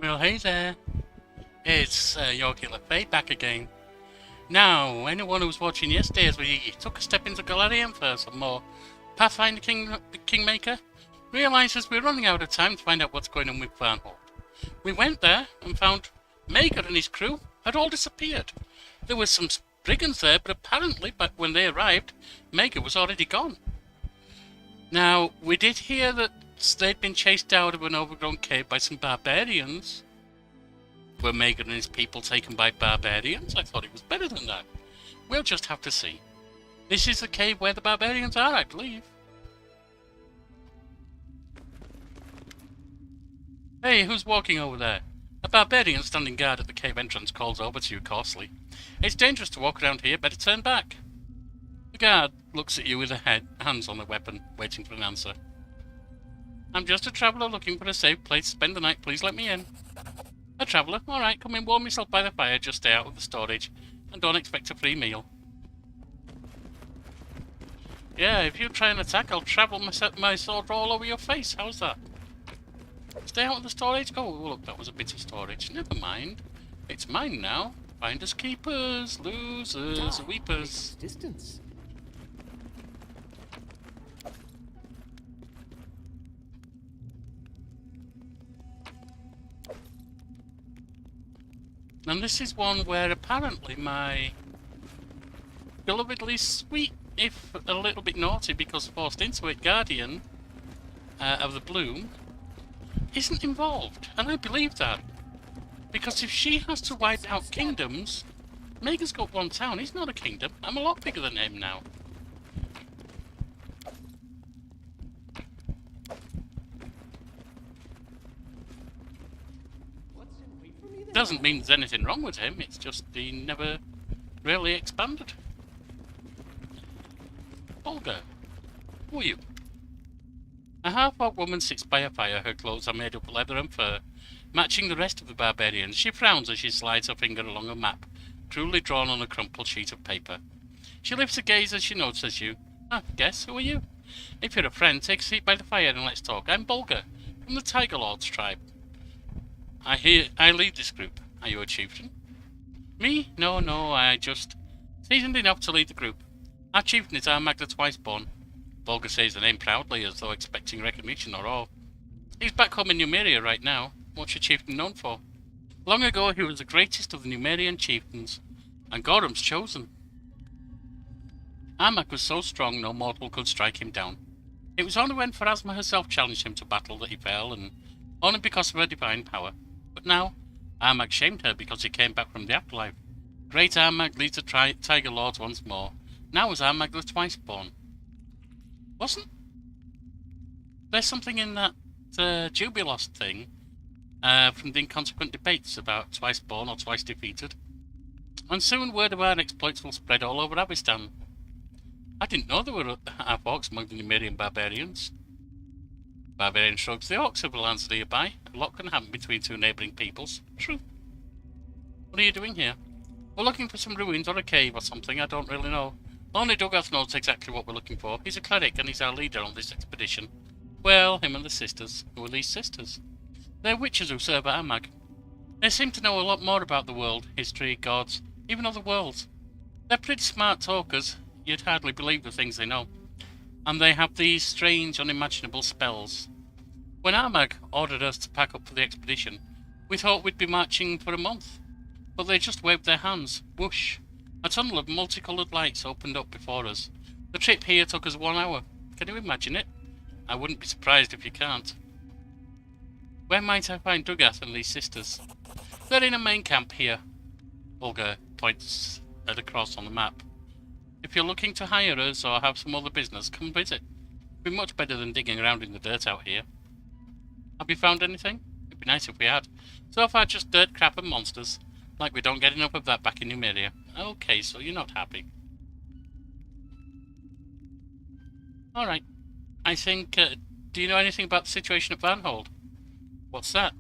Well, hey there. It's your killer Faye back again. Now, anyone who was watching yesterday as we took a step into Galarian for some more Pathfinder Kingmaker realizes we're running out of time to find out what's going on with Varnhold. We went there and found Maegar and his crew had all disappeared. There were some spriggans there, but apparently when they arrived, Maegar was already gone. Now, we did hear that they'd been chased out of an overgrown cave by some barbarians. Were Maegar and his people taken by barbarians? I thought it was better than that. We'll just have to see. This is the cave where the barbarians are, I believe. Hey, who's walking over there? A barbarian standing guard at the cave entrance calls over to you coarsely. It's dangerous to walk around here, better turn back. The guard looks at you with hands on the weapon, waiting for an answer. I'm just a traveller looking for a safe place to spend the night. Please let me in. A traveller? Alright, come in, warm yourself by the fire, just stay out of the storage, and don't expect a free meal. Yeah, if you try and attack, I'll travel my sword all over your face. How's that? Stay out of the storage? Oh, look, that was a bit of storage. Never mind. It's mine now. Finders keepers, losers, weepers. Distance. And this is one where apparently my belovedly sweet, if a little bit naughty because forced into it, guardian of the bloom isn't involved. And I believe that. Because if she has to wipe out kingdoms, Maegar's got one town. He's not a kingdom. I'm a lot bigger than him now. Doesn't mean there's anything wrong with him, it's just he never really expanded. Olga, who are you? A half-orc woman sits by a fire. Her clothes are made of leather and fur, matching the rest of the barbarians. She frowns as she slides her finger along a map, crudely drawn on a crumpled sheet of paper. She lifts a gaze as she notices you. Guess, who are you? If you're a friend, take a seat by the fire and let's talk. I'm Bolga, from the Tiger Lords tribe. I lead this group. Are you a chieftain? Me? No, I just seasoned enough to lead the group. Our chieftain is Armag the Twiceborn. Bolga says the name proudly as though expecting recognition or awe. He's back home in Numeria right now. What's your chieftain known for? Long ago he was the greatest of the Numerian chieftains, and Gorham's chosen. Armag was so strong no mortal could strike him down. It was only when Pharasma herself challenged him to battle that he fell, and only because of her divine power. But now, Armag shamed her because he came back from the afterlife. Great Armag leads the Tiger Lords once more. Now is Armag the Twiceborn. Wasn't there something in that Jubilost thing from the inconsequent debates about Twiceborn or Twice Defeated? And soon word of our exploits will spread all over Abystan. I didn't know there were half-orcs among the Numerian barbarians. Barbarian shrugs. The orcs have lands nearby. A lot can happen between two neighbouring peoples. True. What are you doing here? We're looking for some ruins or a cave or something. I don't really know. Only Dogath knows exactly what we're looking for. He's a cleric and he's our leader on this expedition. Well, him and the sisters. Who are these sisters? They're witches who serve Armag. They seem to know a lot more about the world, history, gods, even other worlds. They're pretty smart talkers. You'd hardly believe the things they know. And they have these strange, unimaginable spells. When Armag ordered us to pack up for the expedition, we thought we'd be marching for a month. But they just waved their hands. Whoosh. A tunnel of multicoloured lights opened up before us. The trip here took us 1 hour. Can you imagine it? I wouldn't be surprised if you can't. Where might I find Dogath and these sisters? They're in a main camp here. Olga points at a cross on the map. If you're looking to hire us or have some other business, come visit. It'd be much better than digging around in the dirt out here. Have you found anything? It'd be nice if we had. So far just dirt, crap and monsters. Like we don't get enough of that back in Numeria. Okay, so you're not happy. Alright. I think, do you know anything about the situation at Varnhold? What's that?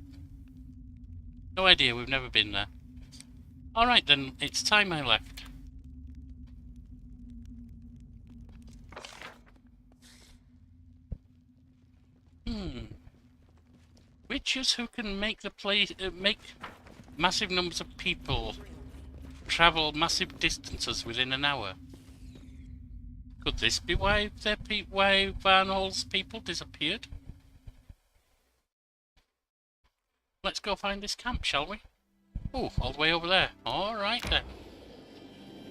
No idea, we've never been there. Alright then, it's time I left. Witches who can make the place make massive numbers of people travel massive distances within an hour. Could this be why why Varnhold's people disappeared? Let's go find this camp, shall we? Oh, all the way over there. All right then.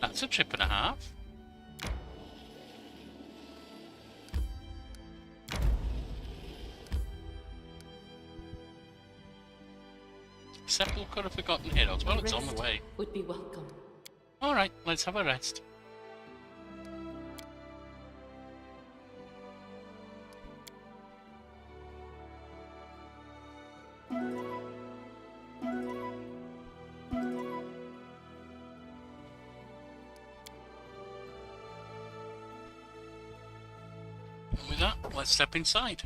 That's a trip and a half. Sepulchre of Forgotten Heroes. Well, it's on the way. Would be welcome. All right, let's have a rest. And with that, let's step inside.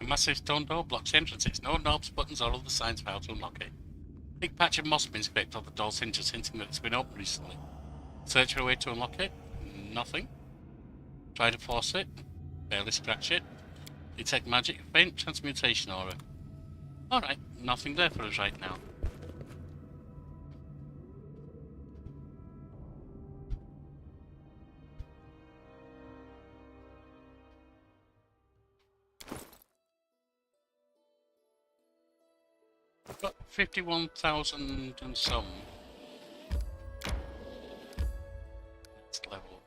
A massive stone door blocks the entrances. No knobs, buttons, or other signs for how to unlock it. A big patch of moss has been scraped off the door's hinges, hinting that it's been opened recently. Search for a way to unlock it. Nothing. Try to force it. Barely scratch it. Detect magic. Faint transmutation aura. Alright, nothing there for us right now. I've got 51,000 and some. Next level.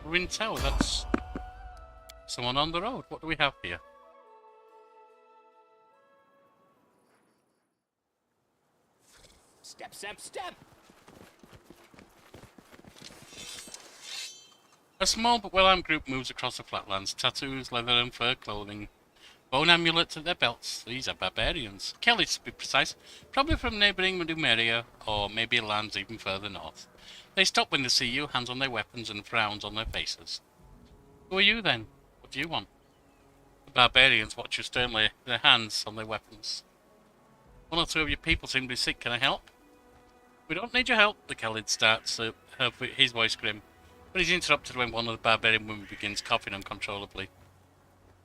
Ruined Tower, that's someone on the road. What do we have here? Step, step, step! A small but well-armed group moves across the flatlands. Tattoos, leather and fur clothing. Bone amulets at their belts. These are barbarians. Kellies, to be precise. Probably from neighbouring Medumeria, or maybe lands even further north. They stop when they see you, hands on their weapons and frowns on their faces. Who are you then? What do you want? The barbarians watch you sternly, their hands on their weapons. One or two of your people seem to be sick. Can I help? We don't need your help, the Khalid starts, his voice grim. But he's interrupted when one of the barbarian women begins coughing uncontrollably.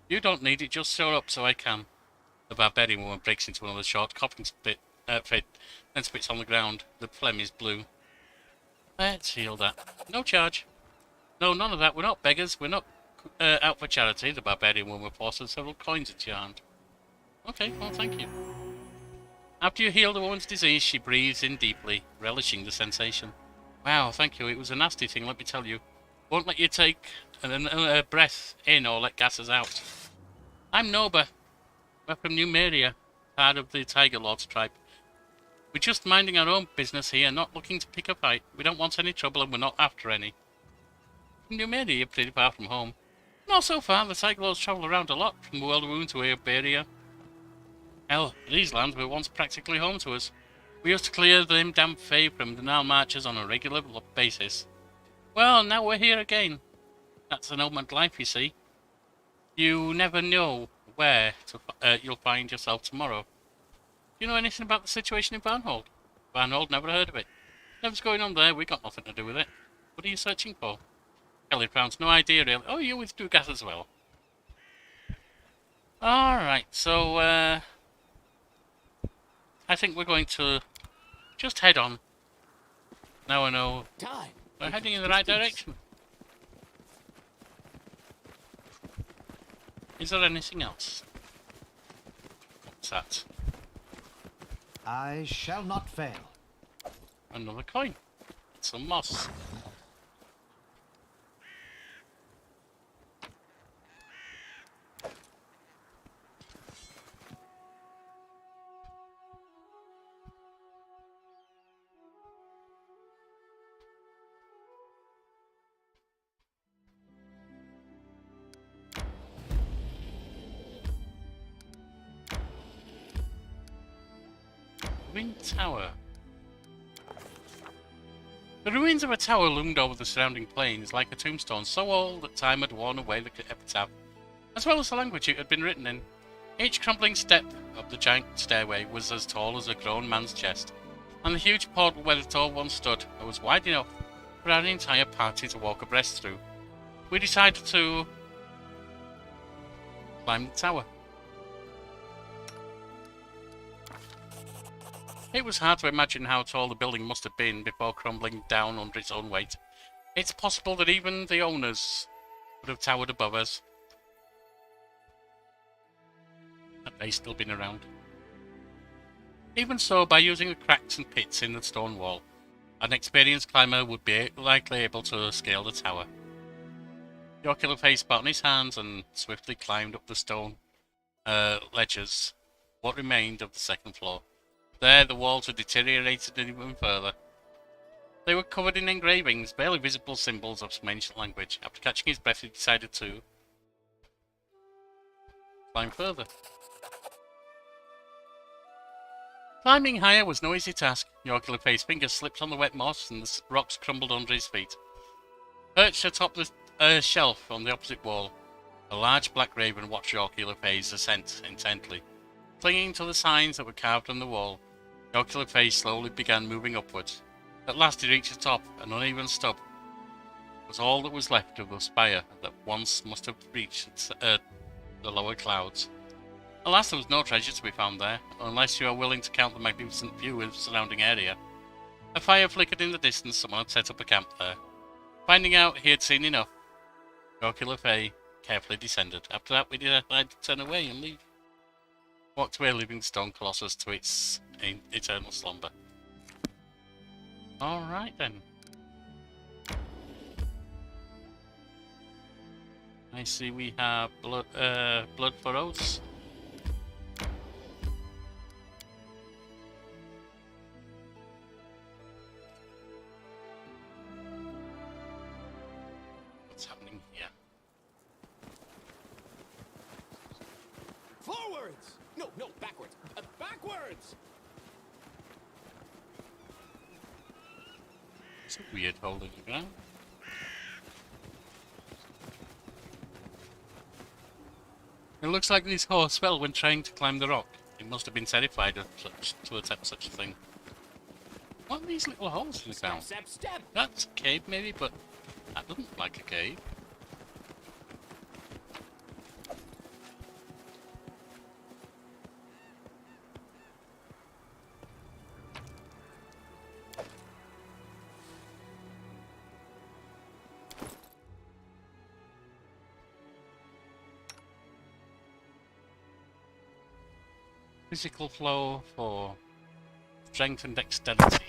You don't need it, just show up so I can. The barbarian woman breaks into another short coughing fit, then spits on the ground. The phlegm is blue. Let's heal that. No charge. No, none of that. We're not beggars. We're not out for charity. The barbarian woman forces several coins into your hand. Okay, well, thank you. After you heal the woman's disease, she breathes in deeply, relishing the sensation. Wow, thank you. It was a nasty thing, let me tell you. Won't let you take a breath in or let gases out. I'm Noba. We're from Numeria, part of the Tiger Lord's tribe. We're just minding our own business here, not looking to pick a fight. We don't want any trouble and we're not after any. From Numeria, you're pretty far from home. Not so far. The Tiger Lords travel around a lot, from World Wound to Iberia. Hell, these lands were once practically home to us. We used to clear them damn Fae from the Nile marches on a regular basis. Well, now we're here again. That's an nomad life, you see. You never know where you'll find yourself tomorrow. Do you know anything about the situation in Varnhold? Varnhold, never heard of it. Whatever's going on there, we got nothing to do with it. What are you searching for? Kelly frowns, no idea really. Oh, you're with Dugas as well. Alright, so I think we're going to just head on. Now I know we're heading in the right direction. Is there anything else? What's that? I shall not fail. Another coin. Some moss. Tower. The ruins of a tower loomed over the surrounding plains like a tombstone so old that time had worn away the epitaph, as well as the language it had been written in. Each crumbling step of the giant stairway was as tall as a grown man's chest, and the huge portal where the tall one stood was wide enough for our entire party to walk abreast through. We decided to climb the tower. It was hard to imagine how tall the building must have been before crumbling down under its own weight. It's possible that even the owners would have towered above us, had they still been around. Even so, by using the cracks and pits in the stone wall, an experienced climber would be likely able to scale the tower. The ocular face spat on his hands and swiftly climbed up the stone ledges, what remained of the second floor. There, the walls had deteriorated even further. They were covered in engravings, barely visible symbols of some ancient language. After catching his breath, he decided to climb further. Climbing higher was no easy task. The ocular face fingers slipped on the wet moss and the rocks crumbled under his feet. Perched atop the shelf on the opposite wall, a large black raven watched the ocular face ascent intently. Clinging to the signs that were carved on the wall, the ocular face slowly began moving upwards. At last he reached the top. An uneven stub was all that was left of the spire that once must have reached the lower clouds. Alas, there was no treasure to be found there, unless you are willing to count the magnificent view of the surrounding area. A fire flickered in the distance. Someone had set up a camp there. Finding out he had seen enough, the ocular face carefully descended. After that, we decided to turn away and leave. Walked away, leaving the stone colossus to its eternal slumber. Alright then. I see we have blood furrows. What's happening here? Forwards! No, backwards. Backwards! It's a weird hole in the ground. It looks like this horse fell when trying to climb the rock. It must have been terrified to attempt such a thing. What are these little holes in the ground? Step! That's a cave maybe, but that doesn't look like a cave. Physical flow for strength and dexterity.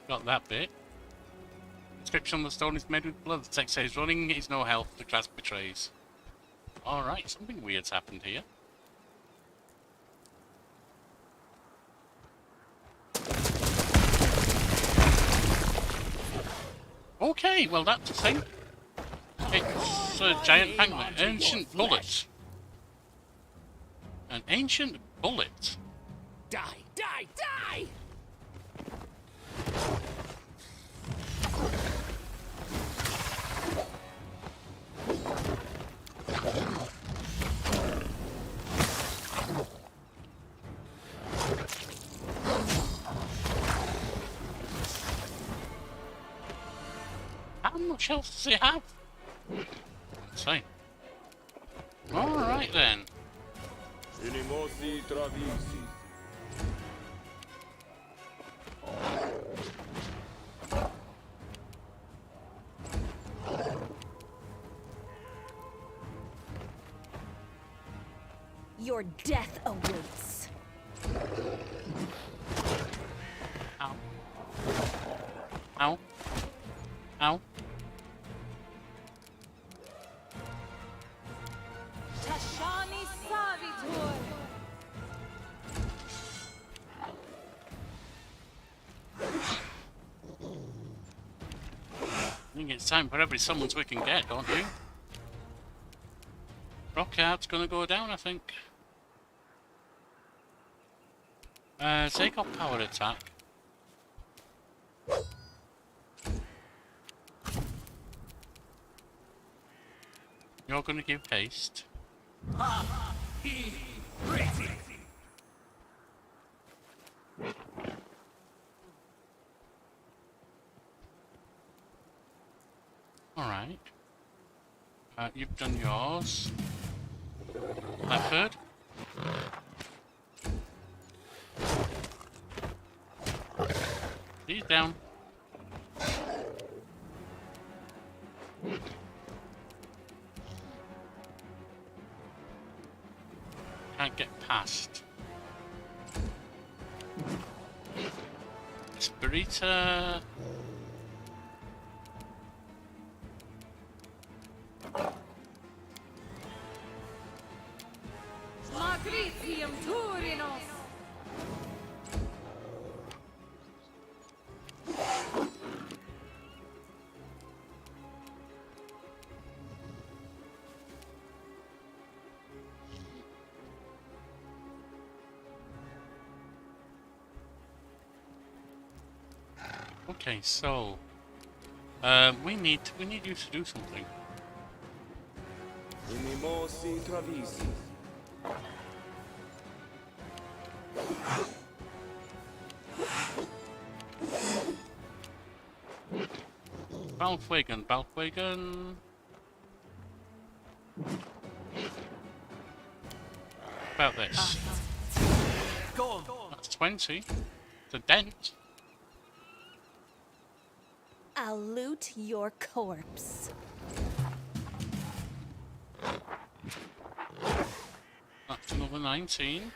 Got that bit. Inscription on the stone is made with blood. The text says, running is no health, the grasp betrays. Alright, something weird's happened here. Okay, well that's a thing. It's a giant penguin. Ancient bullet. An ancient bullet. Die! How much health does it have? Let's see. Alright then. Your death awaits. Ow. Ow. Ow. Tashani Savitur. I think it's time for every summons we can get, don't you? Rockhart's gonna go down, I think. Take off power attack. You're gonna give haste. Alright. You've done yours. Leopard. He's down. Can't get past. Spirita. Magritium Turinos. Okay, so we need you to do something. Unimosi travisi. Balfwagen, Balfwagen. About this. That's 20. It's a dent. I'll loot your corpse. That's another 19.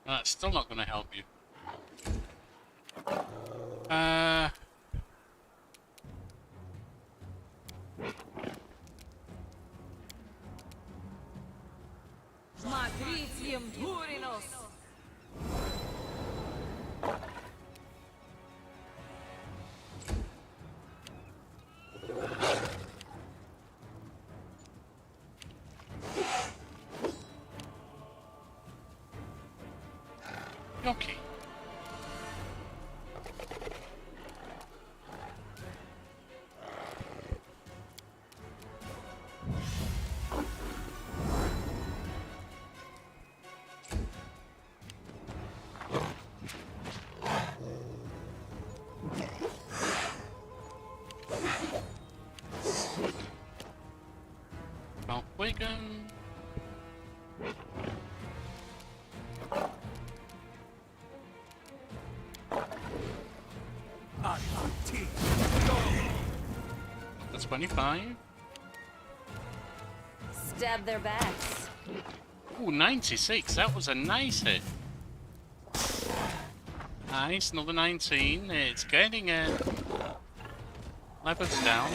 That's still not going to help you. Magritium Turinos. Okay. Balfwagen. That's 25. Stab their backs. Ooh, 96. That was a nice hit. Nice, another 19. It's getting Leopard's down.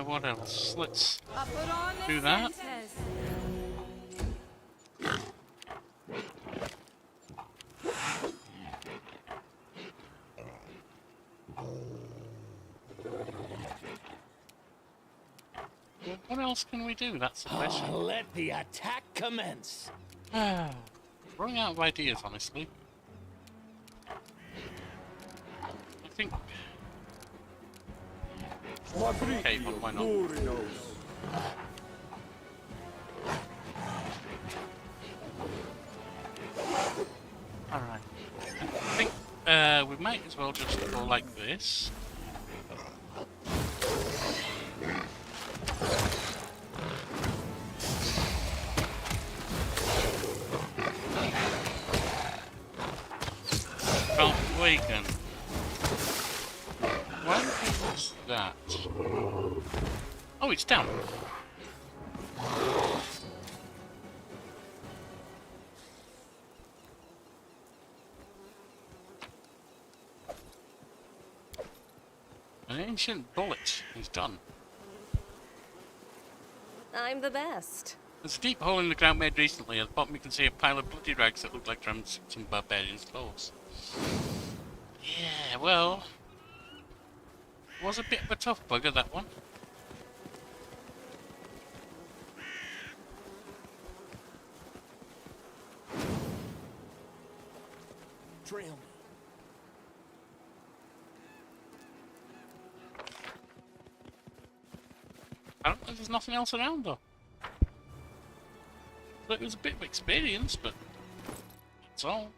What else? Let's do that. What else can we do? That's the question. Let the attack commence. Running out of ideas, honestly. I think. Okay, but why not? Alright. I think we might as well just go like this. Can't awaken. Why is that? Oh, it's down. An ancient bullet is done. I'm the best. There's a deep hole in the ground made recently. At the bottom you can see a pile of bloody rags that look like from some barbarian's clothes. Yeah, well... was a bit of a tough bugger, that one. Trail me. Apparently there's nothing else around though. But it was a bit of experience, but that's all.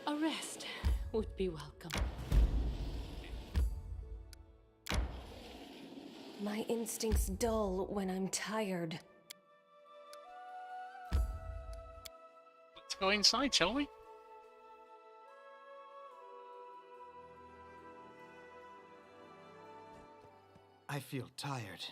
A rest would be welcome. My instincts dull when I'm tired. Let's go inside, shall we? I feel tired.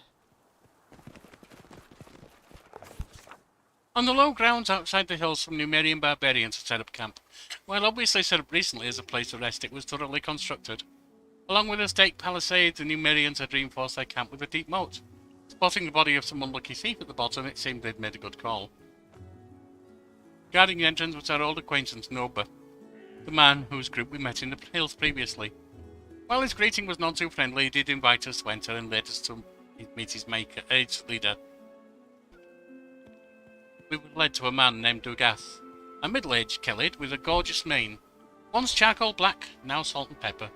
On the low grounds outside the hills, some Numerian barbarians had set up camp. While obviously set up recently as a place of rest, it was thoroughly constructed. Along with a stake palisade, the Numerians had reinforced their camp with a deep moat. Spotting the body of some unlucky thief at the bottom, it seemed they'd made a good call. Guarding the entrance was our old acquaintance Noba, the man whose group we met in the hills previously. While his greeting was not too friendly, he did invite us to enter and led us to meet his leader. We were led to a man named Dugath, a middle-aged Kellid with a gorgeous mane, once charcoal black, now salt and pepper,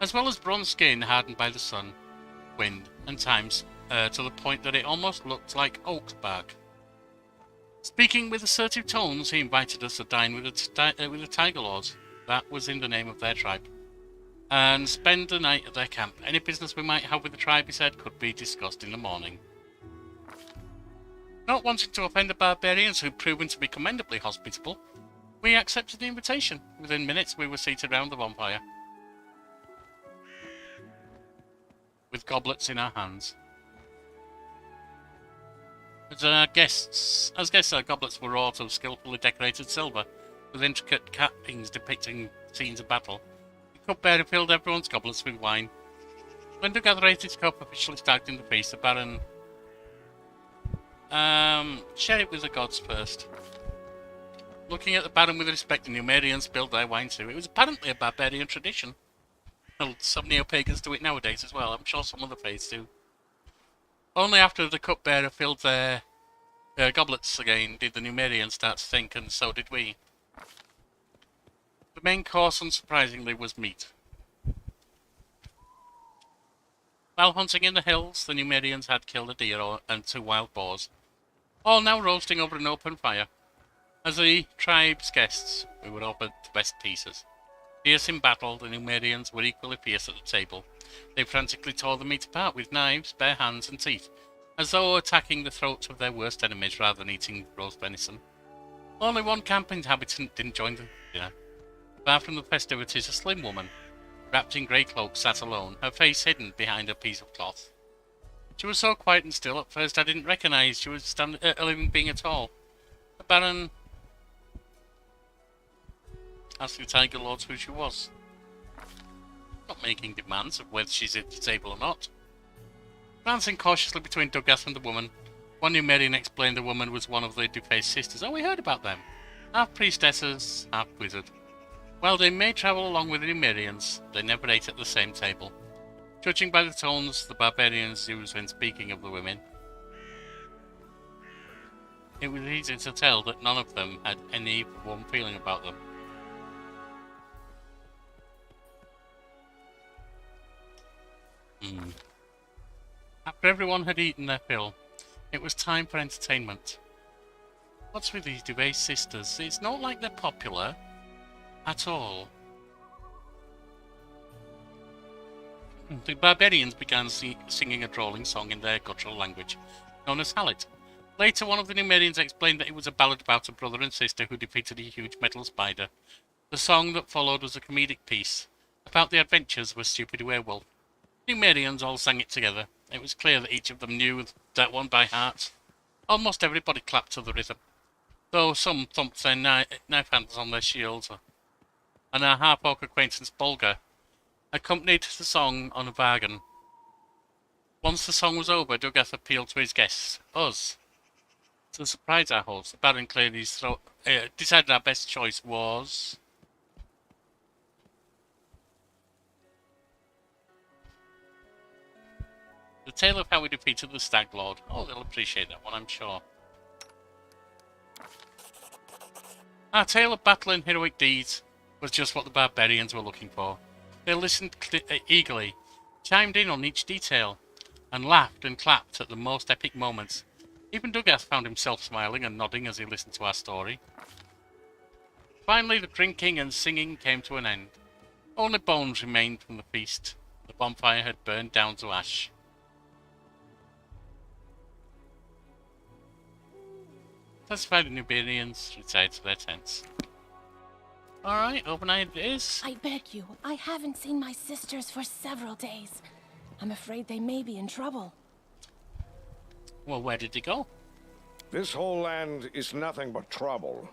as well as bronze skin hardened by the sun, wind, and times, to the point that it almost looked like oak bark. Speaking with assertive tones, he invited us to dine with the Tiger Lords, that was in the name of their tribe, and spend the night at their camp. Any business we might have with the tribe, he said, could be discussed in the morning. Not wanting to offend the barbarians, who'd proven to be commendably hospitable, we accepted the invitation. Within minutes, we were seated round the bonfire, with goblets in our hands. As guests, our goblets were wrought of skillfully decorated silver, with intricate cappings depicting scenes of battle. The cupbearer filled everyone's goblets with wine. When the gatherated cup officially started the feast, the Baron share it with the gods first. Looking at the Baron with respect, the Numerians spilled their wine too. It was apparently a barbarian tradition. Well, some neo-pagans do it nowadays as well. I'm sure some other faiths do. Only after the cupbearer filled their goblets again did the Numerians start to think, and so did we. The main course, unsurprisingly, was meat. While hunting in the hills, the Numerians had killed a deer and 2 wild boars, all now roasting over an open fire. As the tribe's guests, we were offered the best pieces. Fierce in battle, the Numerians were equally fierce at the table. They frantically tore the meat apart with knives, bare hands and teeth, as though attacking the throats of their worst enemies rather than eating roast venison. Only one camp inhabitant didn't join the dinner. Far from the festivities, a slim woman, wrapped in grey cloak, sat alone, her face hidden behind a piece of cloth. She was so quiet and still, at first I didn't recognise she was a living being at all. The Baron asked the Tiger Lords who she was, not making demands of whether she's at the table or not. Glancing cautiously between Dugath and the woman, one Numerian explained the woman was one of the defaced sisters. Oh, we heard about them. Half priestesses, half wizard. While they may travel along with the Numerians, they never ate at the same table. Judging by the tones the barbarians use when speaking of the women, it was easy to tell that none of them had any warm feeling about them. After everyone had eaten their fill, it was time for entertainment. What's with these debased sisters? It's not like they're popular at all. The barbarians began singing a drawling song in their guttural language, known as Hallet. Later, one of the Numerians explained that it was a ballad about a brother and sister who defeated a huge metal spider. The song that followed was a comedic piece about the adventures of a stupid werewolf. The Numerians all sang it together. It was clear that each of them knew that one by heart. Almost everybody clapped to the rhythm, though some thumped their knife handles on their shields. And our half-orc acquaintance Bolger accompanied the song on a wagon. Once the song was over, Duggath appealed to his guests, us. To surprise our host, the Baron clearly decided our best choice was... the tale of how we defeated the Stag Lord. Oh, they'll appreciate that one, I'm sure. Our tale of battle and heroic deeds was just what the barbarians were looking for. They listened eagerly, chimed in on each detail, and laughed and clapped at the most epic moments. Even Duggath found himself smiling and nodding as he listened to our story. Finally, the drinking and singing came to an end. Only bones remained from the feast. The bonfire had burned down to ash. Satisfied, the Nubarians retired to their tents. Alright, overnight it is. I beg you, I haven't seen my sisters for several days. I'm afraid they may be in trouble. Well, where did they go? This whole land is nothing but trouble.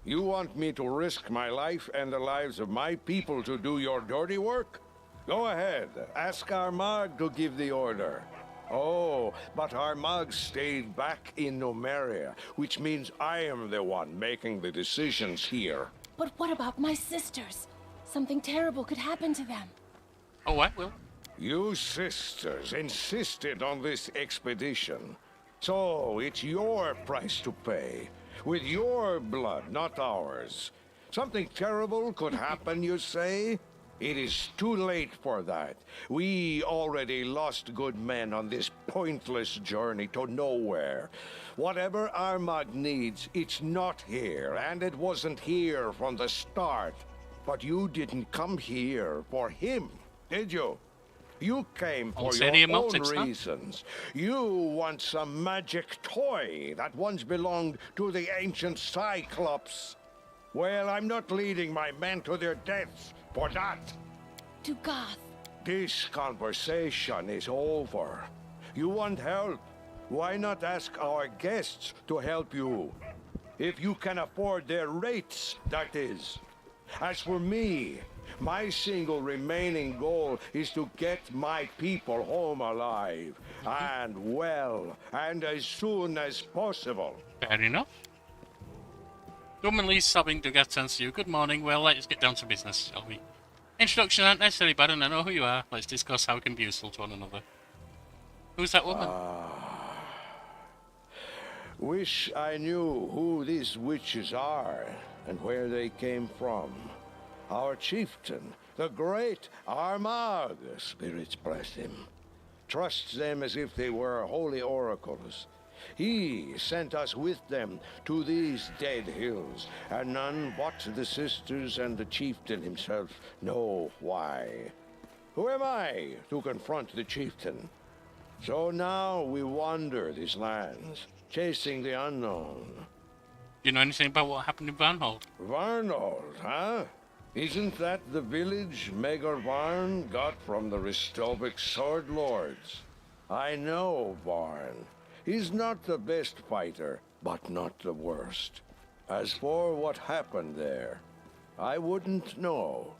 You want me to risk my life and the lives of my people to do your dirty work? Go ahead, ask Armagh to give the order. Oh, but Armagh stayed back in Numeria, which means I am the one making the decisions here. But what about my sisters? Something terrible could happen to them. Oh, I will. You sisters insisted on this expedition. So it's your price to pay. With your blood, not ours. Something terrible could happen, you say? It is too late for that. We already lost good men on this pointless journey to nowhere. Whatever Armagh needs, it's not here, and it wasn't here from the start. But you didn't come here for him, did you? You came for your own reasons. You want some magic toy that once belonged to the ancient Cyclops. Well, I'm not leading my men to their deaths for that. Duggath. This conversation is over. You want help? Why not ask our guests to help you? If you can afford their rates, that is. As for me, my single remaining goal is to get my people home alive, and well, and as soon as possible. Fair enough. Womanly sobbing, Duggath turns to you. Good morning. Well, let's get down to business, shall we? Introductions aren't necessary, Baron. I know who you are. Let's discuss how we can be useful to one another. Who's that woman? Wish I knew who these witches are and where they came from. Our chieftain, the great Armagh, spirits bless him, trusts them as if they were holy oracles. He sent us with them to these dead hills, and none but the sisters and the chieftain himself know why. Who am I to confront the chieftain? So now we wander these lands, chasing the unknown. Do you know anything about what happened in Varnhold? Varnhold, huh? Isn't that the village Maegar Varn got from the Ristovic sword lords? I know Varn. He's not the best fighter, but not the worst. As for what happened there, I wouldn't know.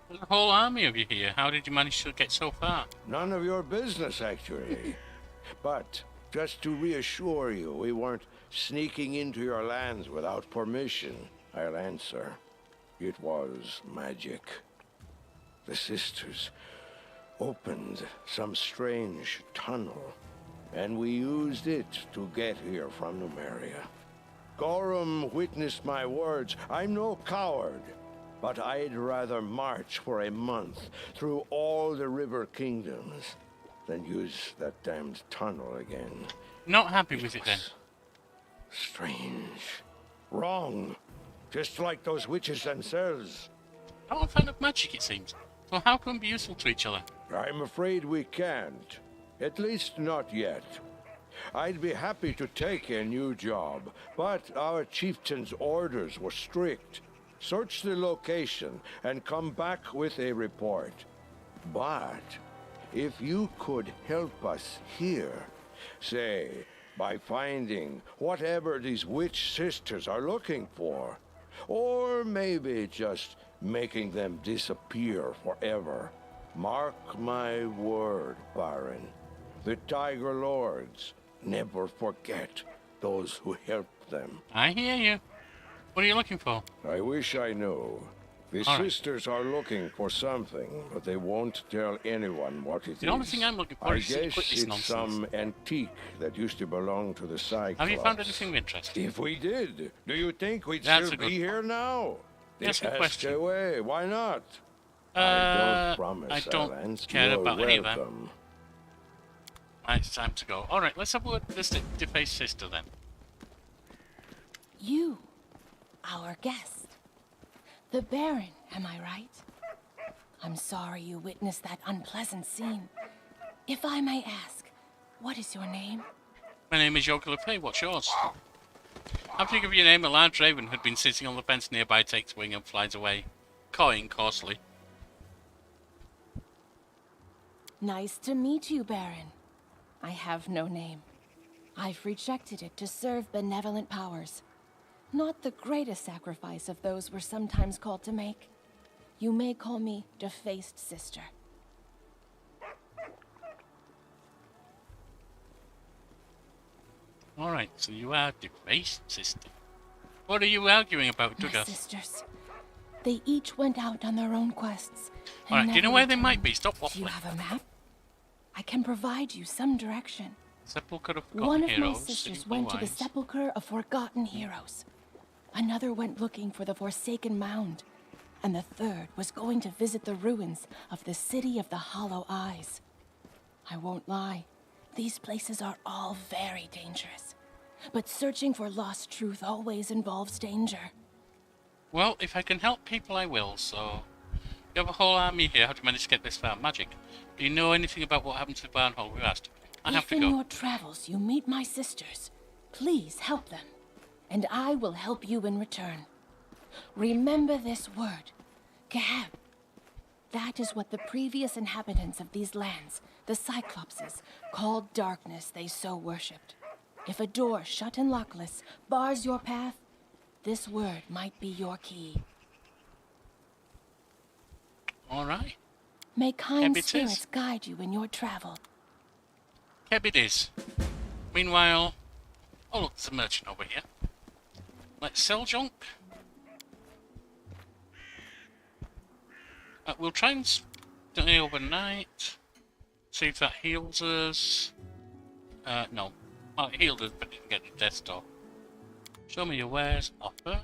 There's a whole army of you here. How did you manage to get so far? None of your business, actually. But just to reassure you, we weren't sneaking into your lands without permission, I'll answer. It was magic. The sisters opened some strange tunnel, and we used it to get here from Numeria. Gorham witnessed my words. I'm no coward, but I'd rather march for a month through all the river kingdoms than use that damned tunnel again. Not happy with it then? Strange. Wrong. Just like those witches themselves. Not a fan of magic, it seems. So how can we be useful to each other? I'm afraid we can't. At least not yet. I'd be happy to take a new job, but our chieftain's orders were strict. Search the location and come back with a report. But if you could help us here, say, by finding whatever these witch sisters are looking for, or maybe just making them disappear forever, mark my word, Baron, the Tiger Lords never forget those who helped them. I hear you. What are you looking for? I wish I knew. The All right. sisters are looking for something, but they won't tell anyone what it is. The only thing I'm looking for I is to guess quit this it's nonsense. some antique that used to belong to the Cyclops. Have you found anything of interest? If we did, do you think we'd That's still a good be here now? That's a good Ask question. away. Why not? I don't promise, I don't Alance. care You're about any of that. welcome. Right, it's time to go. Alright, let's have a word with this defaced sister then. You, our guest. The Baron, am I right? I'm sorry you witnessed that unpleasant scene. If I may ask, what is your name? My name is Yoga Lefay. What's yours? After you give your name, a large raven who'd been sitting on the fence nearby takes wing and flies away, cawing coarsely. Nice to meet you, Baron. I have no name. I've rejected it to serve benevolent powers. Not the greatest sacrifice of those we're sometimes called to make. You may call me Defaced Sister. Alright, so you are defaced sister. What are you arguing about, My Douglas? sisters. They each went out on their own quests. and Alright, do you know never where they might returned. be? Stop Do you waffling. have a map? I can provide you some direction. Sepulchre of Forgotten One of Heroes. my sisters City went to the Blue Eyes. Sepulchre of Forgotten Heroes. Another went looking for the Forsaken Mound. And the third was going to visit the ruins of the City of the Hollow Eyes. I won't lie, these places are all very dangerous. But searching for lost truth always involves danger. Well, if I can help people, I will, so... You have a whole army here. How to manage to get this far? Magic. Do you know anything about what happened to Varnhold? We asked. I have If to in go. your travels you meet my sisters, please help them. And I will help you in return. Remember this word, Geheb. That is what the previous inhabitants of these lands, the Cyclopses, called darkness they so worshipped. If a door shut and lockless bars your path, this word might be your key. Alright. May kind Keb it is. spirits guide you in your travel. Keb it is. Meanwhile... Oh look, there's a merchant over here. Let's sell junk. We'll try and stay overnight. See if that heals us. No. Well, it healed us, but didn't get the death store. Show me your wares. Offer.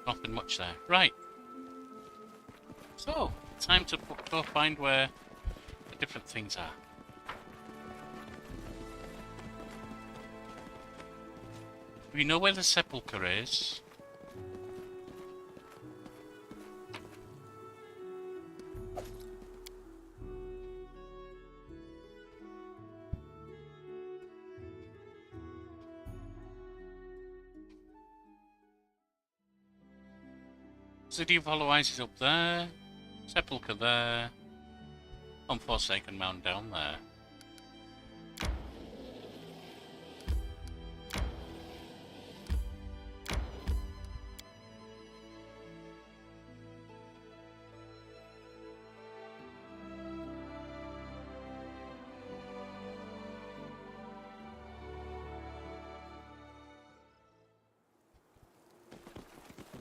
Nothing much there. Right. So, time to go find where the different things are. We know where the sepulchre is. City of Hollow Eyes is up there. Sepulchre there. Unforsaken Mound down there.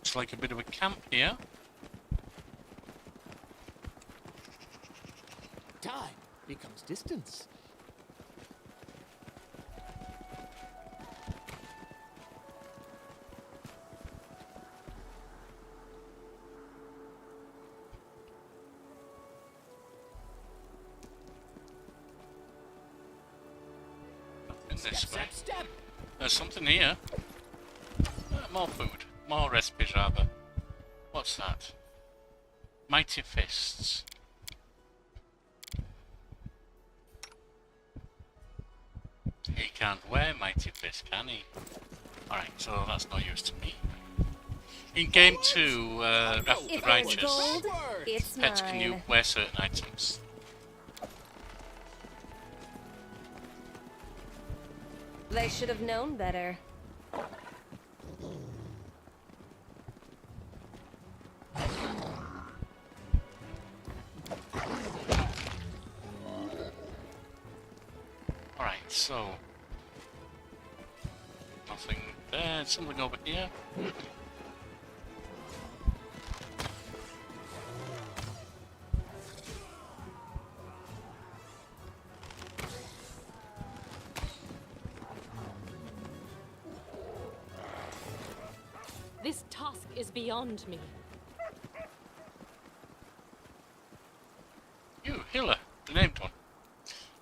Looks like a bit of a camp here. Time becomes distance. Nothing this way. Step. There's something here. More food. More recipes, rather. What's that? Mighty fists. He can't wear mighty fists, can he? Alright, so that's no use to me. In game 2, after the If it's righteous, gold, it's pets can you mine. wear certain items. They should have known better. Alright, so... nothing there, something over here. This task is beyond me. You, Hilla, the named one.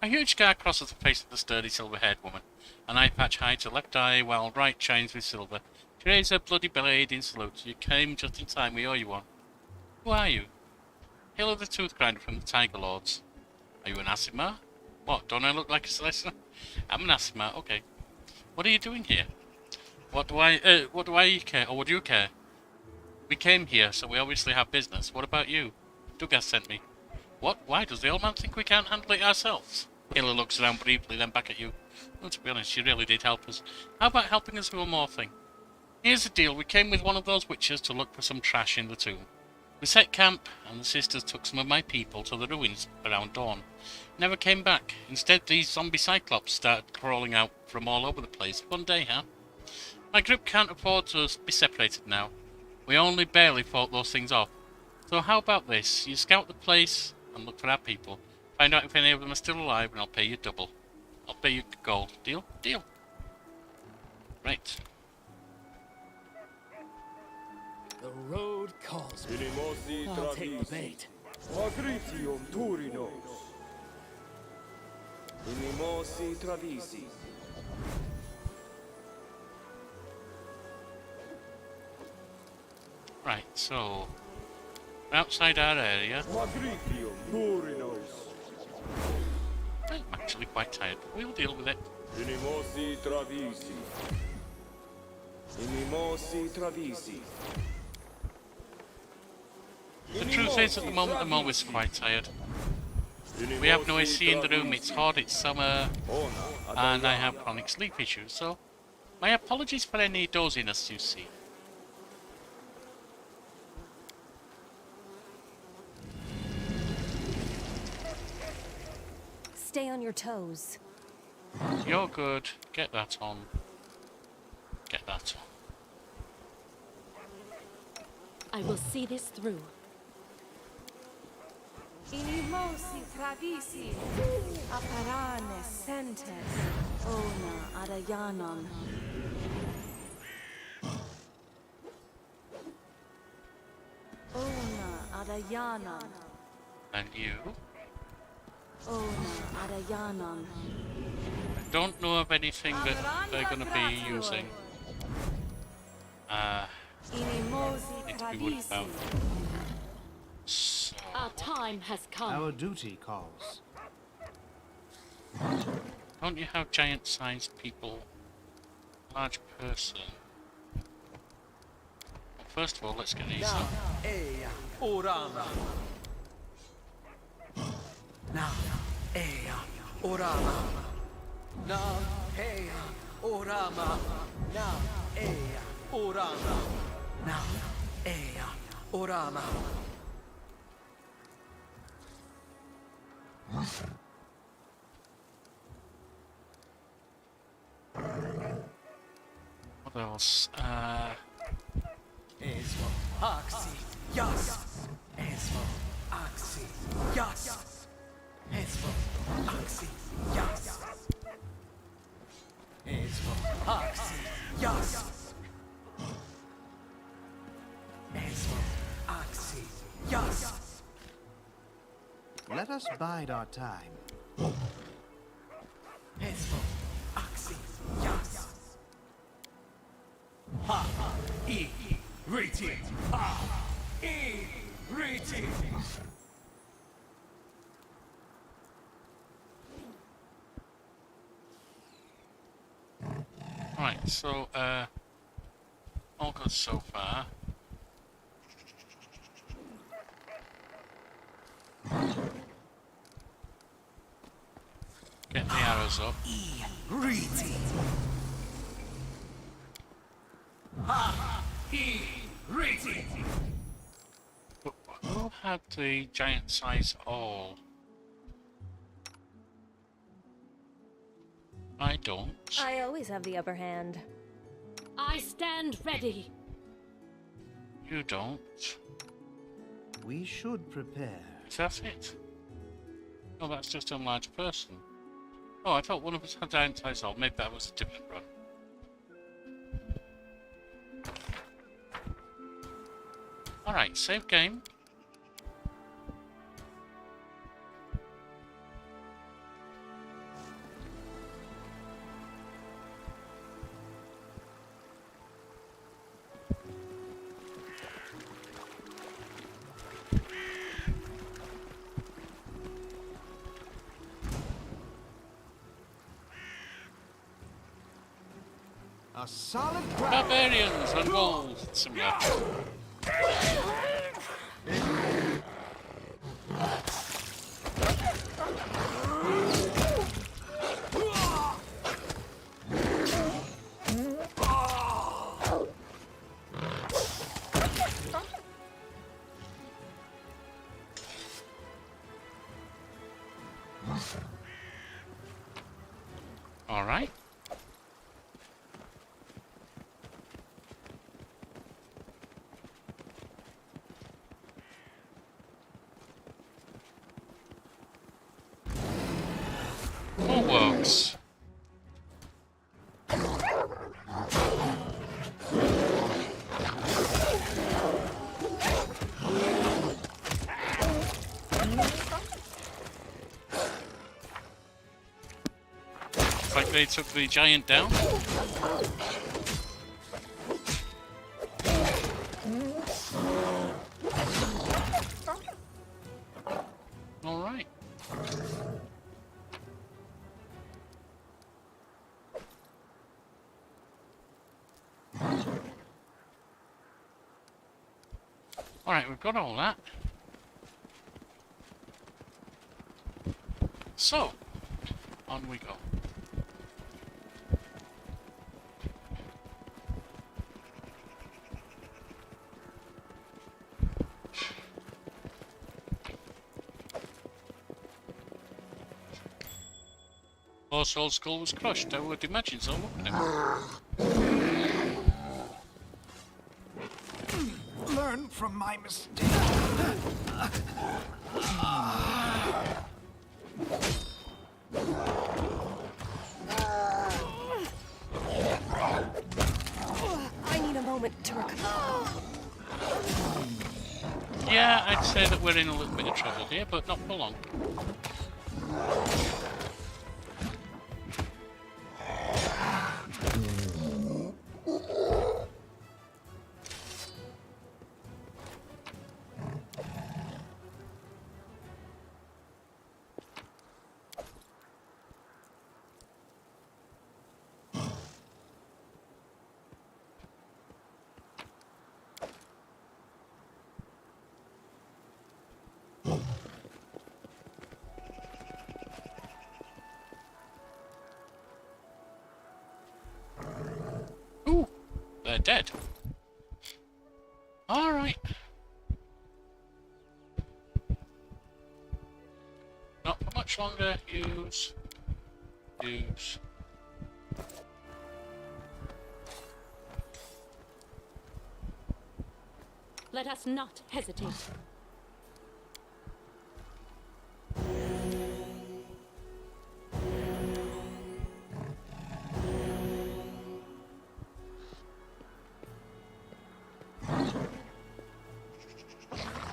A huge scar crosses the face of the sturdy silver-haired woman. An eye patch hides her left eye, while right shines with silver. She raises her bloody blade in salute. You came just in time, we owe you one. Who are you? Hilla the Tooth Grinder from the Tiger Lords. Are you an Asimar? What, don't I look like a Celestial? I'm an Asimar, okay. What are you doing here? What do I care, or would you care? We came here, so we obviously have business. What about you? Dugas sent me. What? Why? Does the old man think we can't handle it ourselves? Hilla looks around briefly, then back at you. Well, to be honest, she really did help us. How about helping us with one more thing? Here's the deal. We came with one of those witches to look for some trash in the tomb. We set camp, and the sisters took some of my people to the ruins around dawn. Never came back. Instead, these zombie cyclops started crawling out from all over the place. One day, huh? My group can't afford to be separated now. We only barely fought those things off. So how about this? You scout the place and look for our people. Find out if any of them are still alive and I'll pay you double. I'll pay you gold. Deal? Deal. Right. The road calls me. Inimosi I'll take the Travisi. bait. Agritium Turinos. Inimosi Travisi. Right, so... we're outside our area. Agritium Turinos. I'm actually quite tired, but we'll deal with it. Inimosi Travisi. Inimosi Travisi. The truth is, at the moment, I'm always quite tired. We have no AC in the room, it's hot, it's summer, and I have chronic sleep issues, so my apologies for any doziness you see. Stay on your toes. You're good. Get that on. Get that on. I will see this through. Inimosi travisi, aparane sentes, ona adayanon. Ona adayanon, And you? ona adayanon. I don't know of anything that they're going to be using. Inimosi Need to be worried about. travisi. So, Our time has come. Our duty calls. don't you have giant-sized people? Large person. Well, first of all, let's get easy. Eya, orama. Na, eya, orama. Na, eya, orama. Na, eya, orama. Na, eya, orama. What else? Es Oxy, yes. Esmo, oxy, yes. Esmo, oxy, yes. Esmo, oxy, yes. Esmo, oxy, yes. Let us bide our time. Esmo, oxy, yes. Ha, e, rating, ha, e, rating. Right, so, all good so far. Get the arrows up. Rating. Ha, e, rating. But who had the giant size all? I don't. I always have the upper hand. I stand ready. You don't. We should prepare. Is that it? Oh, that's just a large person. Oh, I thought one of us had giant size all. Maybe that was a different run. Alright, save game. A solid ground. Barbarians and wolves. Similar. All right. More works. Looks like they took the giant down. All right. All right, we've got all that. So, on we go. Horse old skull was crushed. I would imagine so, wouldn't it? Learn from my mistake. I need a moment to recover. Yeah, I'd say that we're in a little bit of trouble here, but not for long. Ooh, they're dead. All right. Not for much longer. Use. Let us not hesitate.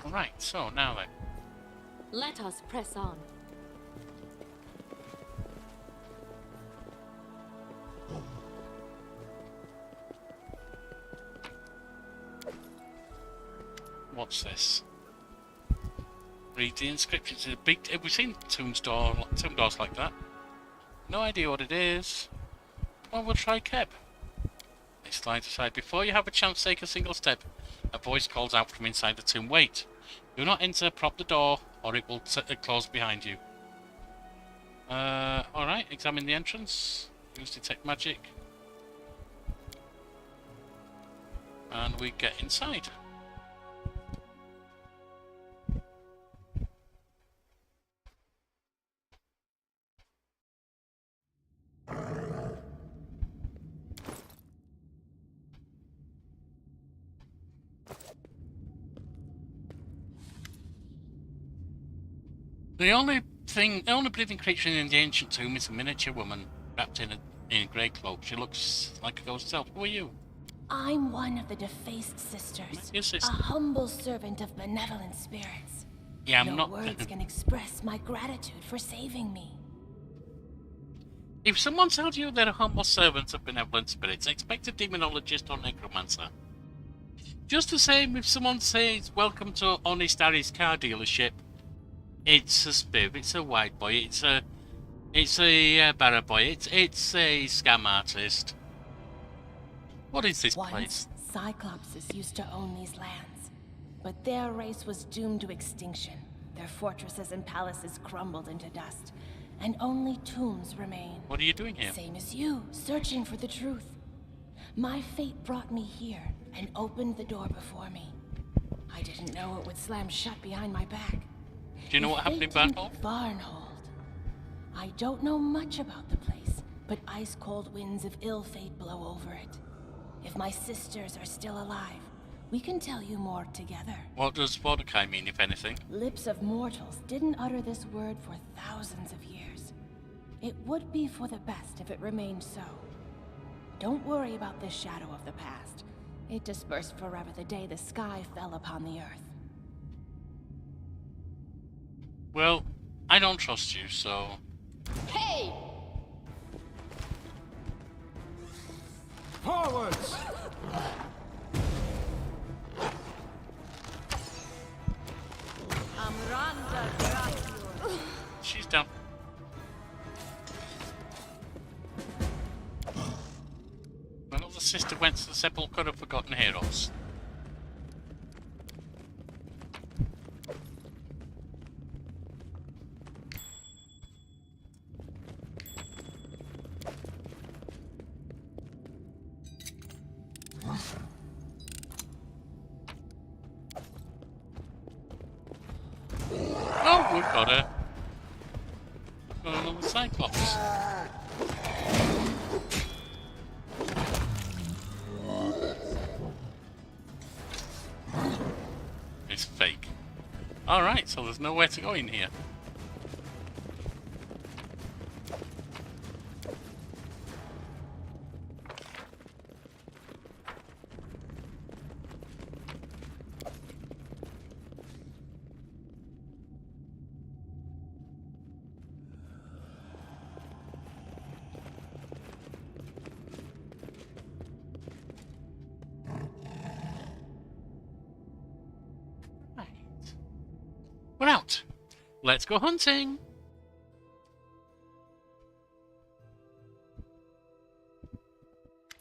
Right, so now then. Let us press on. What's this? Read the inscriptions. It's a big. We've seen tomb doors like that. No idea what it is. Well, we'll try Keb. They slide aside. Before you have a chance to take a single step, a voice calls out from inside the tomb. Wait. Do not enter. Prop the door, or it will close behind you. Alright. Examine the entrance. Use detect magic. And we get inside. The only breathing creature in the ancient tomb is a miniature woman wrapped in a grey cloak. She looks like a ghost herself. Who are you? I'm one of the defaced sisters. Your sister. A humble servant of benevolent spirits. Yeah, I'm no not. words can express my gratitude for saving me. If someone tells you they're a humble servant of benevolent spirits, expect a demonologist or necromancer. Just the same if someone says, "Welcome to Honest Harry's car dealership," it's a spiv, it's a white boy, it's a barra boy, it's a scam artist. What is this place? Once, Cyclopses used to own these lands, but their race was doomed to extinction. Their fortresses and palaces crumbled into dust, and only tombs remain. What are you doing here? Same as you, searching for the truth. My fate brought me here and opened the door before me. I didn't know it would slam shut behind my back. Do you know what happened in Varnhold? Varnhold. I don't know much about the place, but ice-cold winds of ill fate blow over it. If my sisters are still alive, we can tell you more together. What does Mordecai mean, if anything? Lips of mortals didn't utter this word for thousands of years. It would be for the best if it remained so. Don't worry about the shadow of the past. It dispersed forever the day the sky fell upon the earth. Well, I don't trust you, so... Hey! Forwards! Amranda Gracior. She's down. Well, the sister went to the sepulchre of forgotten heroes. Oh, we've got her. Got another Cyclops. It's fake. Alright, so there's nowhere to go in here. We're out. Let's go hunting.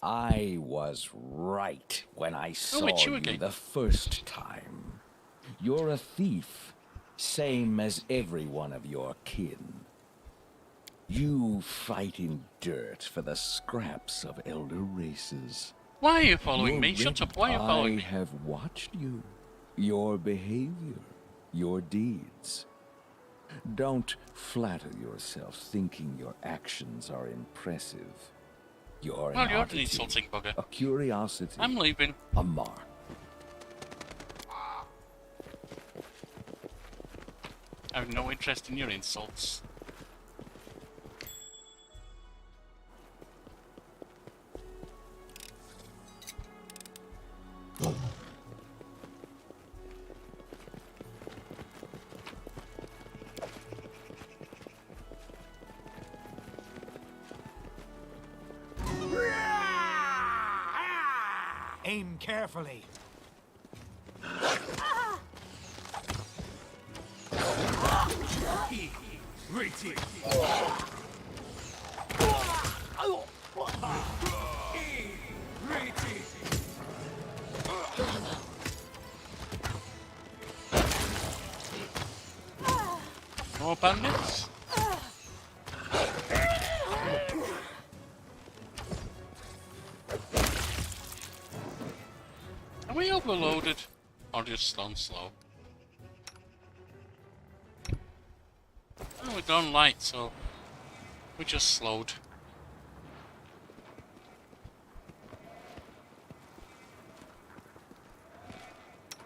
I was right when I saw it's you you again. the first time. You're a thief, same as every one of your kin. You fight in dirt for the scraps of elder races. Why are you following me? You're Shut ready. up. Why are you following me? I have watched you, your behavior, your deeds. Don't flatter yourself thinking your actions are impressive. You're an Well, you're an oddity, insulting bugger. a curiosity, I'm leaving. a mark. I have no interest in your insults. Aim carefully. Rated. Rated. More bandits? Are we overloaded? Or just on slow? Oh, we're done light, so we just slowed.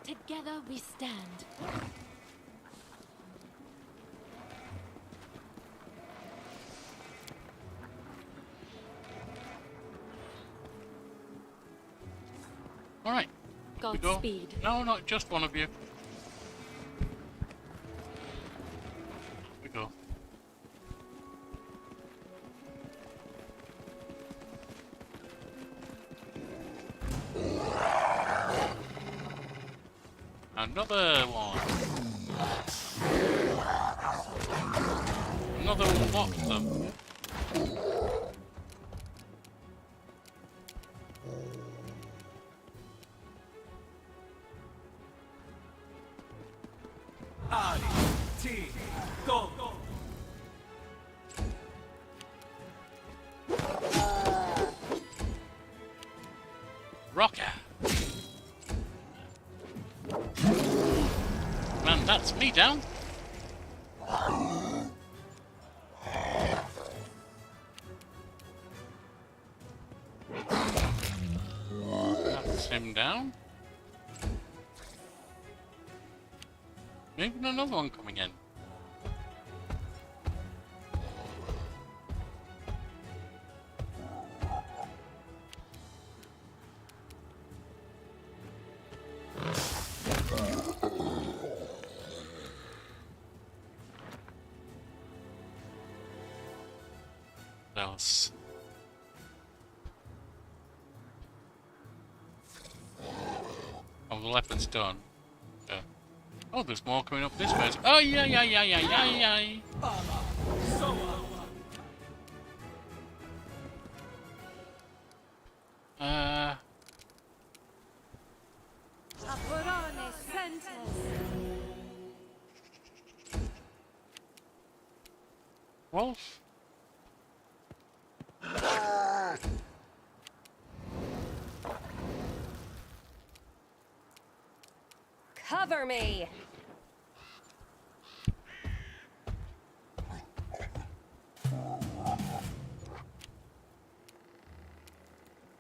Together we stand. Alright. We go. Godspeed. No, not just one of you. We go. Another one. Another lot of them. Ali. T. Go. Rocker. Man, that's me down. That's him down. Maybe another one coming in. What else? Oh, the leopard's done. Yeah. Oh, there's more coming up this way. Oh, yeah. Aporone sentes. Wolf? Cover me!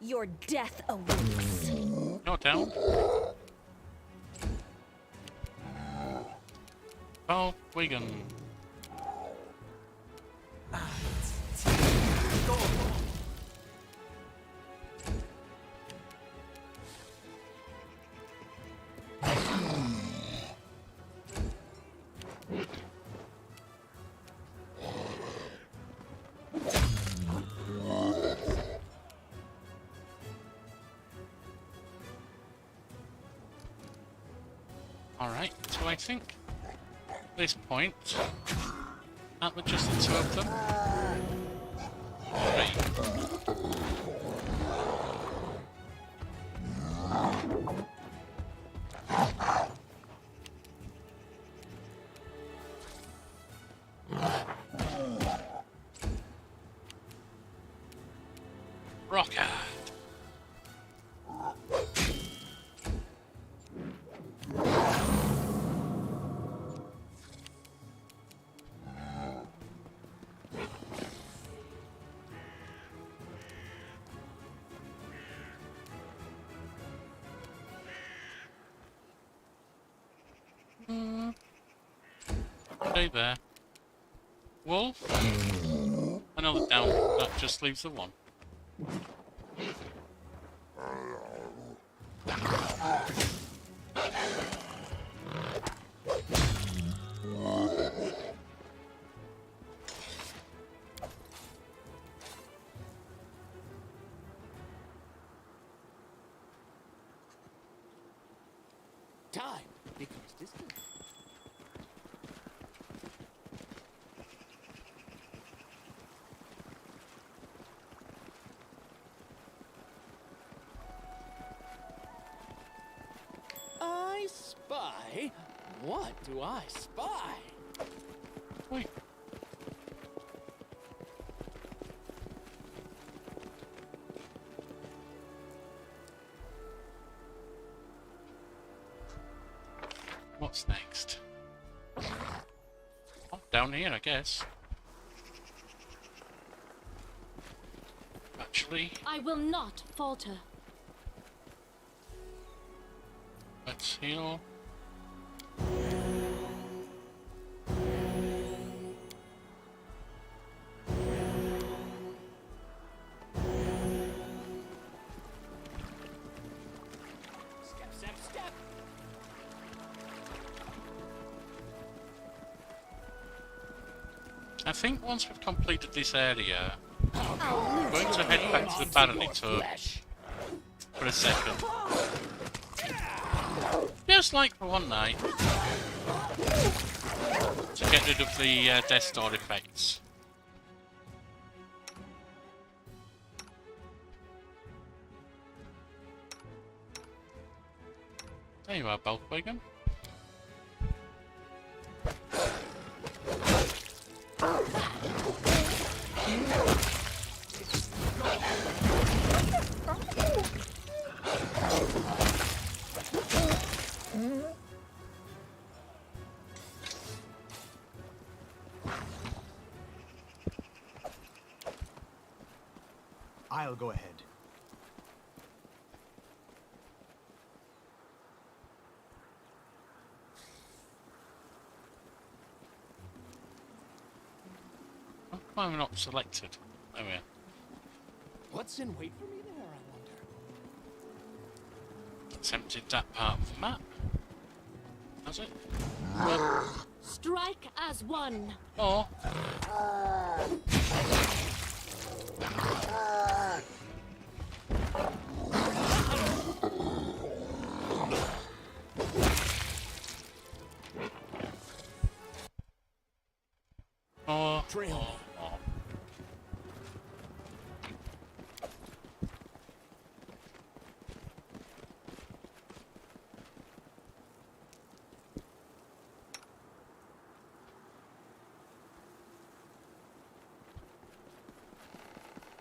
Your death awaits. No down. Oh, Wigan. Alright, so I think at this point, that was just the two of them. Alright. Rocker. Stay there. Wolf. Another down. That just leaves the one. Time becomes distant. I spy? What do I spy? Wait. What's next? Oh, down here, I guess. Actually, I will not falter. let's heal. Step, step, step. I think once we've completed this area, we're going to head back to the barony for a second. Just like for one night. To get rid of the Death Star effects. There you are, Beltwagon. I'll go ahead. Why am I not selected? There we are. What's in wait for me there, I wonder? Attempted that part of the map. Has it? Strike as one. Oh. Oh. Trail. Oh.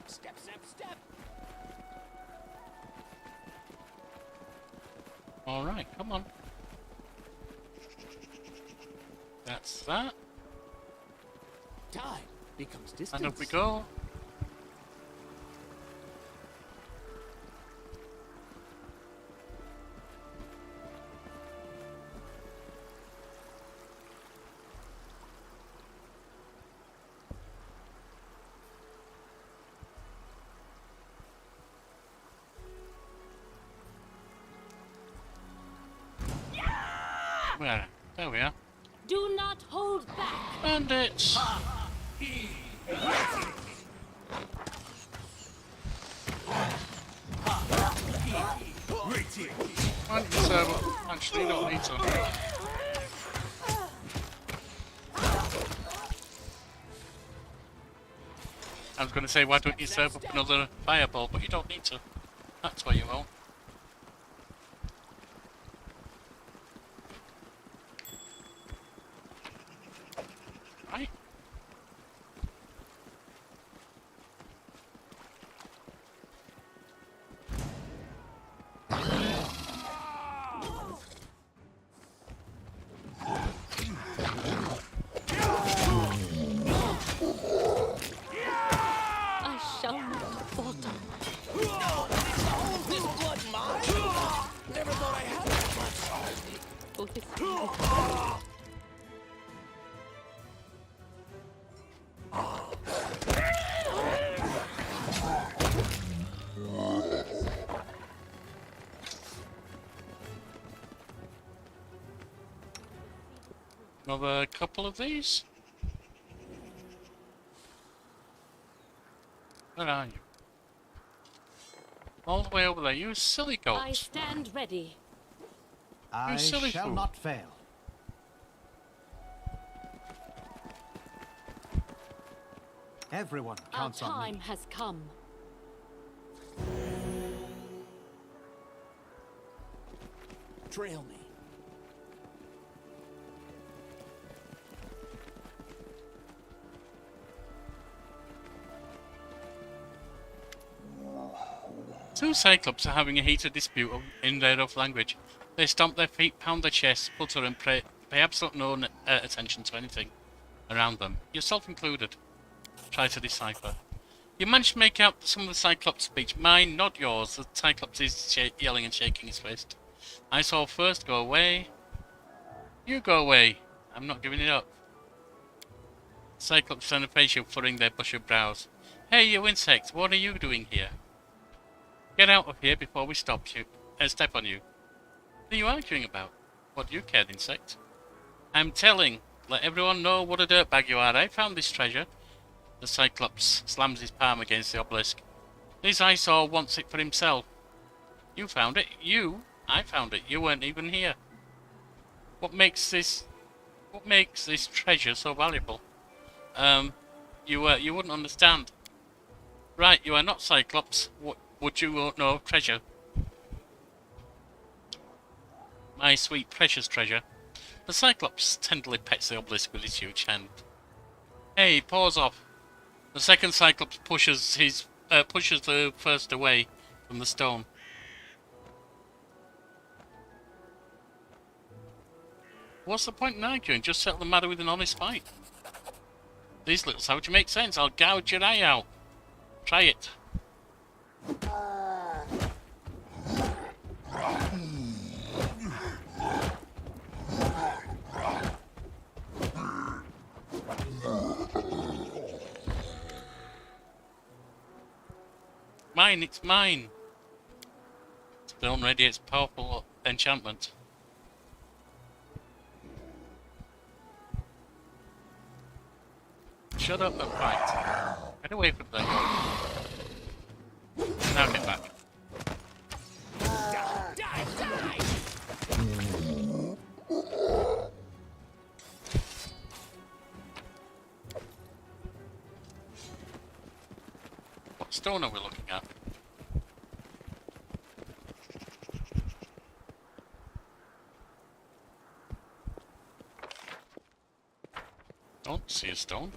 Step, step, step. All right, come on. That's that. Time becomes distance. And up we go. Where? There we are. Do not hold back. Bandits! Find the server. Actually, you don't need to. I was going to say, why don't you serve up another fireball, but you don't need to. That's where you will. Right. I shall not falter. This blood mine? Never thought I had that much. For his Another couple of these. Where are you? All the way over there, you silly goat. I stand ready. I silly shall fool. not fail. Everyone Our counts on time me. has come. Trail me. Two Cyclops are having a heated dispute in their rough language. They stomp their feet, pound their chests, sputter and pay absolute no attention to anything around them, yourself included. Try to decipher. You managed to make out some of the Cyclops' speech. Mine, not yours. The Cyclops is yelling and shaking his fist. I saw first, go away. You go away. I'm not giving it up. Cyclops turn a facial, furrowing their bushy brows. Hey, you insect, what are you doing here? Get out of here before we step on you. What are you arguing about? What do you care, insect? I'm telling. Let everyone know what a dirtbag you are. I found this treasure. The Cyclops slams his palm against the obelisk. This eyesore wants it for himself. You found it. I found it. You weren't even here. What makes this treasure so valuable? You wouldn't understand. Right, you are not Cyclops. What would you know of treasure? My sweet precious treasure. The Cyclops tenderly pets the obelisk with his huge hand. Hey, paws off. The second Cyclops pushes the first away from the stone. What's the point in arguing? Just settle the matter with an honest fight. These little savages make sense. I'll gouge your eye out. Try it. Mine, it's mine. Stone radiates powerful enchantment. Shut up and fight. Get away from them. Now get back. Die! What stone are we looking at? Don't see a stone.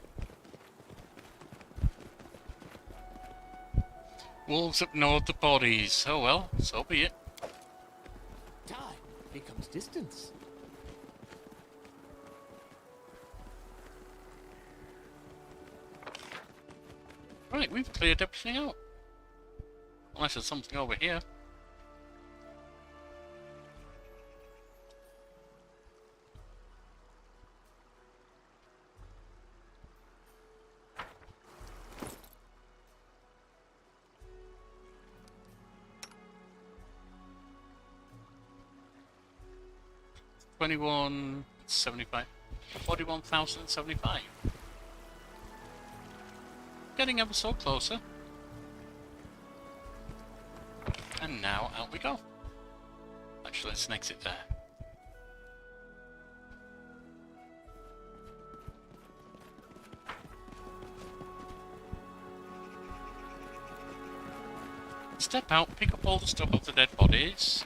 Wolves have gnawed the bodies. Oh well, so be it. Time becomes distance. Right, we've cleared everything out. Unless there's something over here. $21.75. $41,075. Getting ever so closer. And now out we go. Actually, let's exit there. Step out, pick up all the stuff off the dead bodies.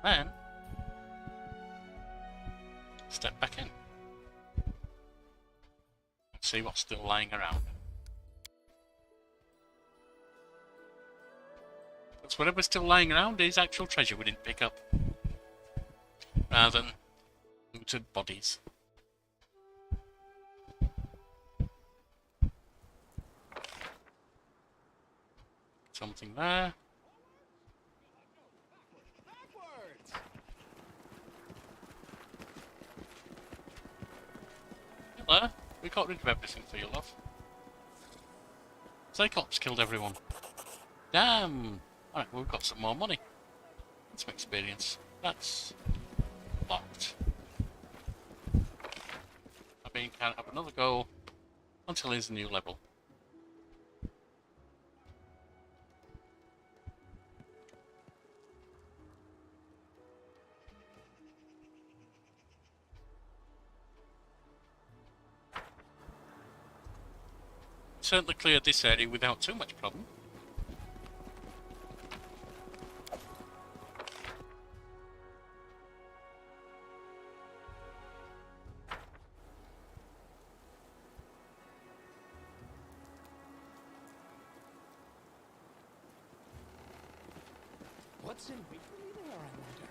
Then, step back in. See what's still lying around. Because whatever's still lying around is actual treasure we didn't pick up. Rather than looted bodies. Something there. Hello. We got rid of everything for you, love. Cyclops killed everyone. Damn! Alright, we've got some more money. Some experience. That's locked. I mean, can't have another go until he's a new level. Certainly cleared this area without too much problem. What's in wait for me there, I wonder?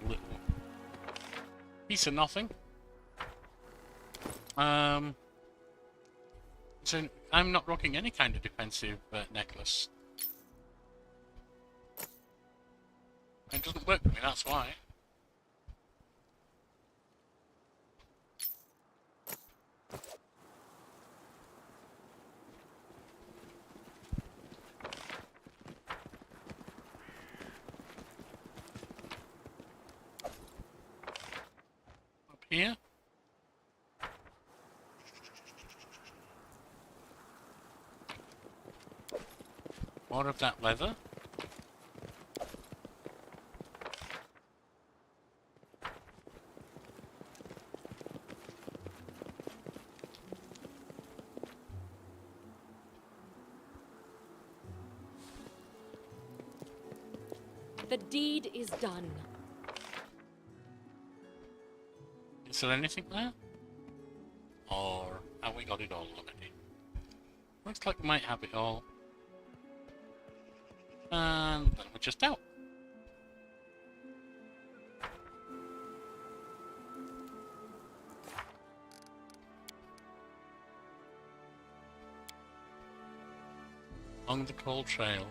Little piece of nothing. So I'm not rocking any kind of defensive necklace. It doesn't work for me, that's why. Up here. More of that leather. The deed is done. Is there anything there? Or have we got it all already? Looks like we might have it all. And then we're just out. Along the cold trail.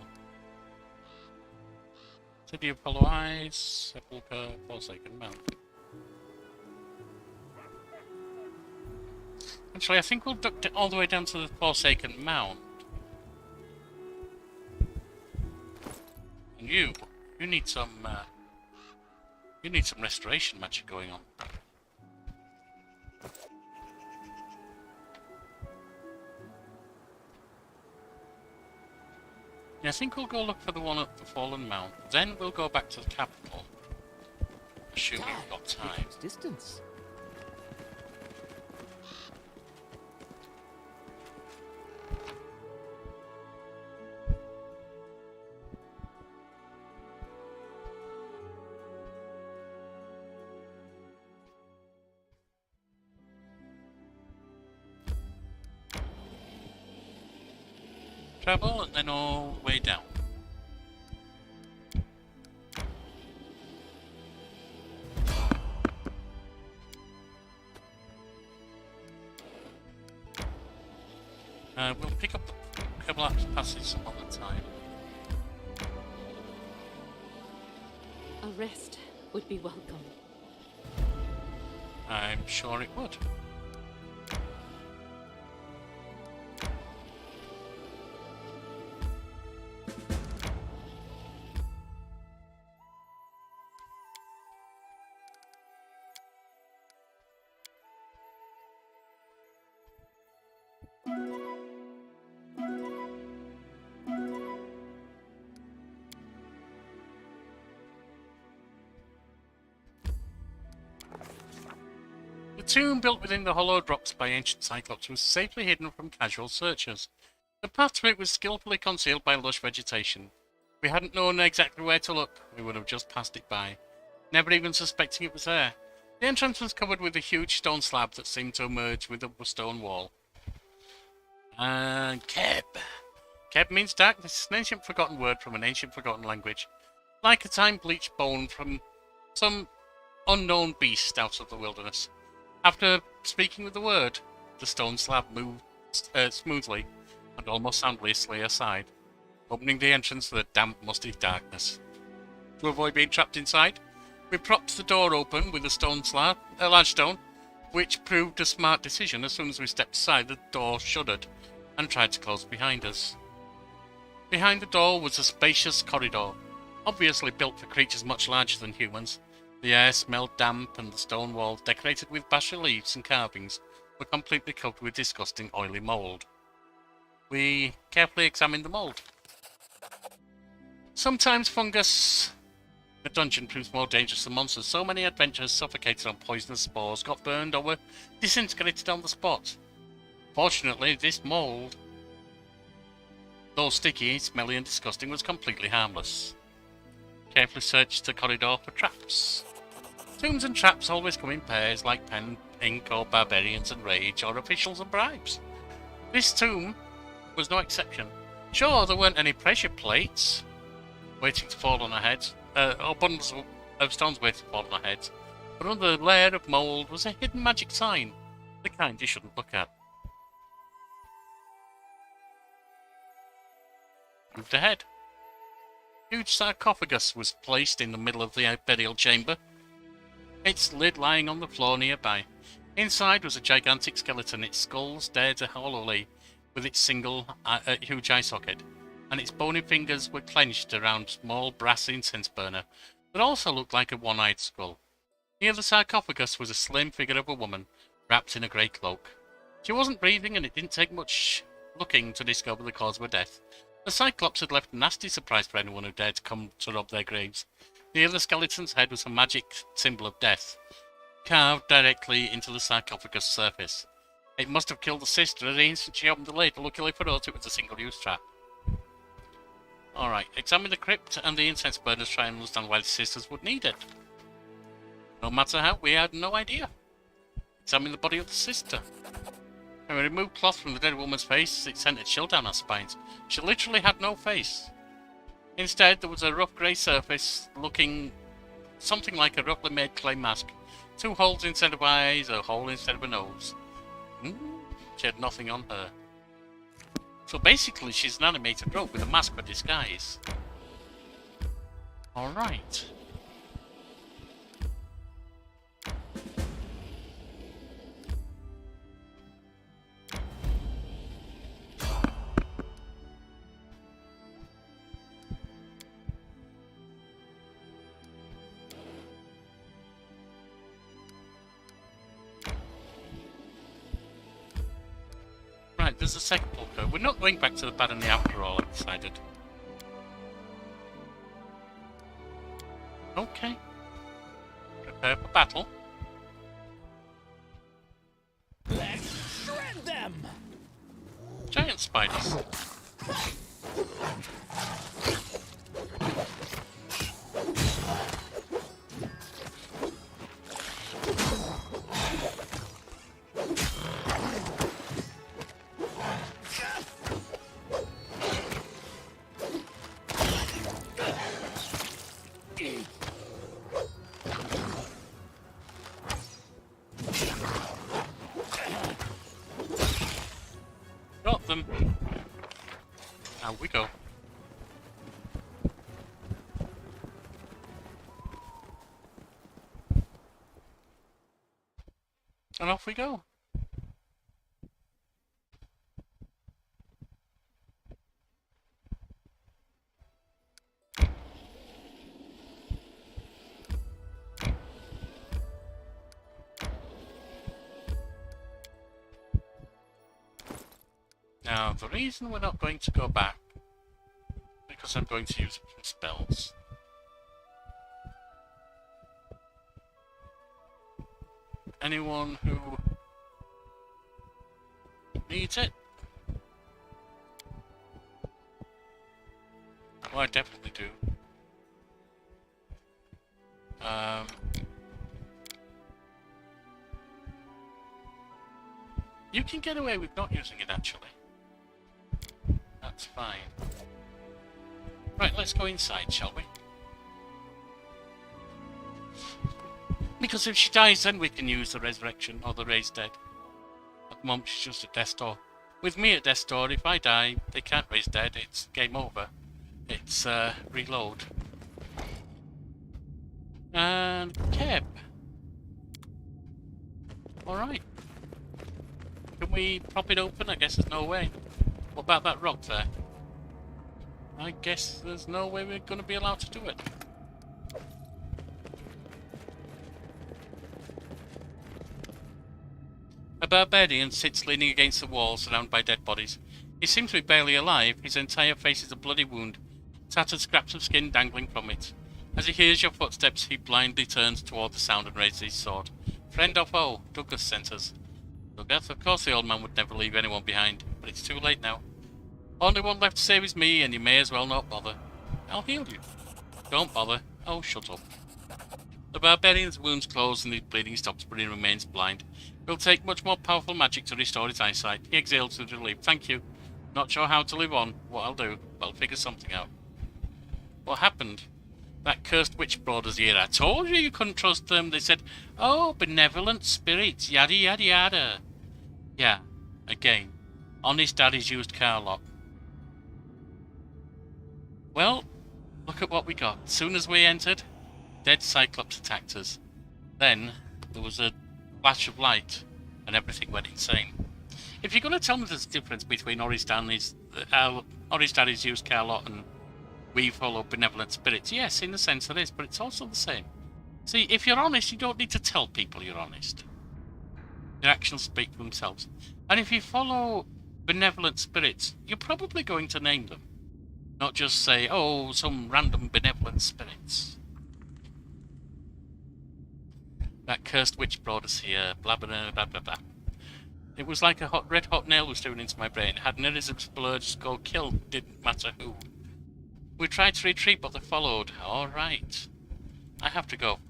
City of Hollow Eyes, Sepulchre, Forsaken Mount. Actually, I think we'll duck it all the way down to the Forsaken Mount. And you need some restoration magic going on. Yeah, I think we'll go look for the one at the Fallen Mount. Then we'll go back to the capital. Assuming we've got time. Distance. Travel and then all the way down. We'll pick up the collapse passage some other time. A rest would be welcome. I'm sure it would. The tomb built within the hollowed rocks by ancient Cyclops was safely hidden from casual searchers. The path to it was skillfully concealed by lush vegetation. If we hadn't known exactly where to look, we would have just passed it by, never even suspecting it was there. The entrance was covered with a huge stone slab that seemed to emerge with a stone wall. And Keb. Keb means darkness, an ancient forgotten word from an ancient forgotten language. Like a time-bleached bone from some unknown beast out of the wilderness. After speaking with the word, the stone slab moved smoothly, and almost soundlessly aside, opening the entrance to the damp, musty darkness. To avoid being trapped inside, we propped the door open with a large stone, which proved a smart decision. As soon as we stepped aside, the door shuddered and tried to close behind us. Behind the door was a spacious corridor, obviously built for creatures much larger than humans. The air smelled damp, and the stone walls, decorated with bas-reliefs and carvings, were completely covered with disgusting oily mould. We carefully examined the mould. Sometimes fungus in a dungeon proves more dangerous than monsters. So many adventurers suffocated on poisonous spores, got burned, or were disintegrated on the spot. Fortunately, this mould, though sticky, smelly and disgusting, was completely harmless. Carefully searched the corridor for traps. Tombs and traps always come in pairs, like pen, ink, or barbarians and rage, or officials and bribes. This tomb was no exception. Sure, there weren't any pressure plates waiting to fall on our heads, or bundles of stones waiting to fall on our heads, but under the layer of mould was a hidden magic sign, the kind you shouldn't look at. Moved ahead. Huge sarcophagus was placed in the middle of the burial chamber, its lid lying on the floor nearby. Inside was a gigantic skeleton. Its skull stared hollowly with its single huge eye socket, and its bony fingers were clenched around a small brass incense burner that also looked like a one-eyed skull. Near the sarcophagus was a slim figure of a woman, wrapped in a grey cloak. She wasn't breathing, and it didn't take much looking to discover the cause of her death. The Cyclops had left a nasty surprise for anyone who dared to come to rob their graves. Near the skeleton's head was a magic symbol of death, carved directly into the sarcophagus surface. It must have killed the sister the instant she opened the lid. Luckily for us, it was a single-use trap. Alright, examine the crypt and the incense burners, try and understand why the sisters would need it. No matter how, we had no idea. Examine the body of the sister. When we removed cloth from the dead woman's face, it sent a chill down our spines. She literally had no face. Instead, there was a rough grey surface, looking something like a roughly made clay mask. 2 holes instead of eyes, a hole instead of a nose. She had nothing on her. So basically, she's an animated rogue with a mask for disguise. Alright. Right, there's a sepulchre. We're not going back to the Barony after all, I've decided. Okay. Prepare for battle. Let's shred them! Giant spiders. Got them. Out we go. And off we go. Now, the reason we're not going to go back, because I'm going to use some spells. Anyone who needs it? Well, I definitely do. You can get away with not using it, actually. That's fine. Right, let's go inside, shall we? Because if she dies, then we can use the resurrection or the raised dead. At the moment, she's just a death door. With me at death's door, if I die, they can't raise dead. It's game over. It's reload. And Keb. Alright. Can we prop it open? I guess there's no way. What about that rock there? I guess there's no way we're going to be allowed to do it. A barbarian sits leaning against the wall, surrounded by dead bodies. He seems to be barely alive. His entire face is a bloody wound, tattered scraps of skin dangling from it. As he hears your footsteps, he blindly turns toward the sound and raises his sword. Friend or foe, Douglas sent us. Douglas, of course the old man would never leave anyone behind, but it's too late now. Only one left to save is me, and you may as well not bother. I'll heal you. Don't bother. Oh, shut up. The barbarian's wounds close and his bleeding stops, but he remains blind. It will take much more powerful magic to restore his eyesight. He exhales with relief. Thank you. Not sure how to live on. What I'll do, but I'll figure something out. What happened? That cursed witch brought us here. I told you couldn't trust them. They said, oh, benevolent spirits, yada yada yada. Yeah, again. Honest daddy's used car lock. Well, look at what we got. As soon as we entered, dead Cyclops attacked us. Then, there was a flash of light, and everything went insane. If you're going to tell me there's a difference between Oristani's used car lot and we follow benevolent spirits, yes, in a sense there is, but it's also the same. See, if you're honest, you don't need to tell people you're honest. Your actions speak for themselves. And if you follow benevolent spirits, you're probably going to name them. Not just say, oh, some random benevolent spirits. That cursed witch brought us here, blah blah blah blah blah blah. It was like a red hot nail was driven into my brain. Had Nerizim's blood just go kill, didn't matter who. We tried to retreat, but they followed. Alright. I have to go.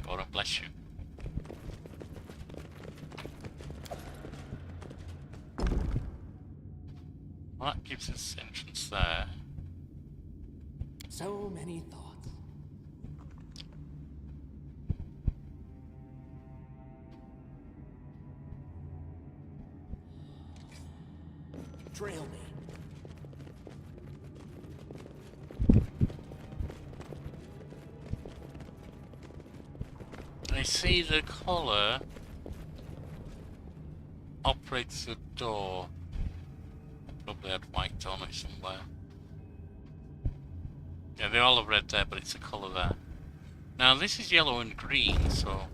God bless you. Well, that gives us entrance there. So many thoughts. Trail me. I see the collar operates the door. Probably had white on it somewhere. Yeah, they all have red there, but it's a colour there. Now this is yellow and green, so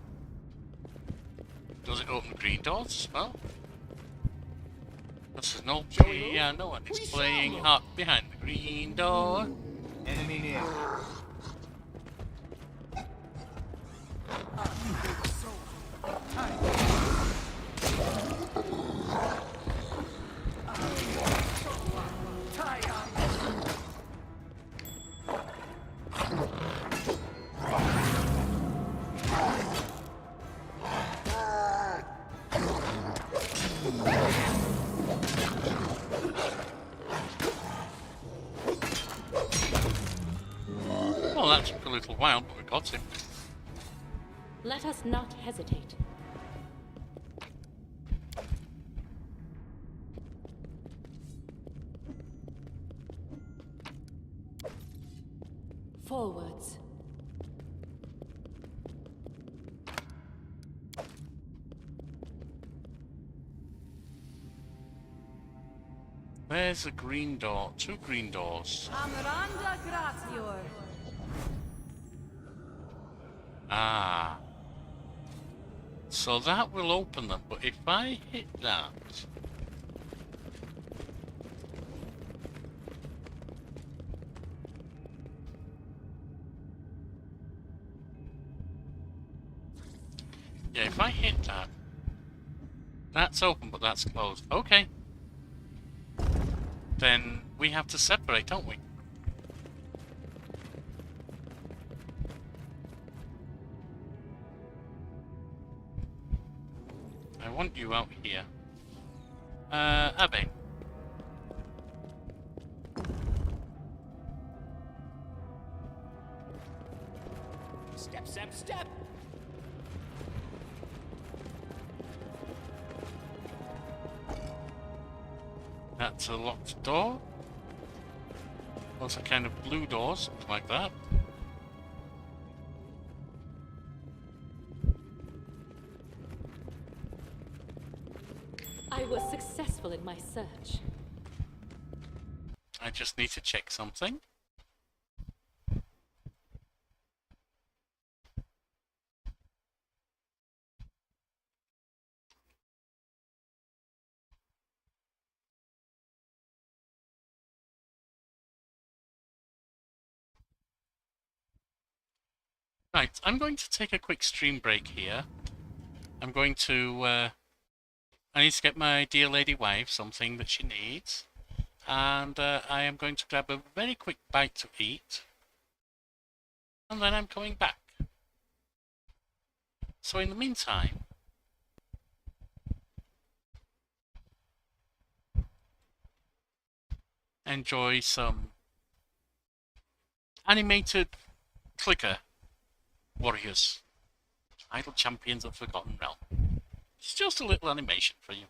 does it open green doors as well? This is no piano one is playing hot behind the green door. Enemy near. Well, that took a little while, but we got him. Let us not hesitate. Forwards. There's a green door. Two green doors. Amaranda gratior. Ah. So that will open them, but if I hit that... Yeah, if I hit that... That's open, but that's closed. Okay. Then we have to separate, don't we? I want you out here. Abby. Step, step, step. That's a locked door. Those are kind of blue doors, something like that. I was successful in my search. I just need to check something. Right, I'm going to take a quick stream break here. I'm going to, I need to get my dear lady wife something that she needs. And I am going to grab a very quick bite to eat. And then I'm coming back. So in the meantime, enjoy some animated clicker warriors. Idle champions of Forgotten Realm. It's just a little animation for you.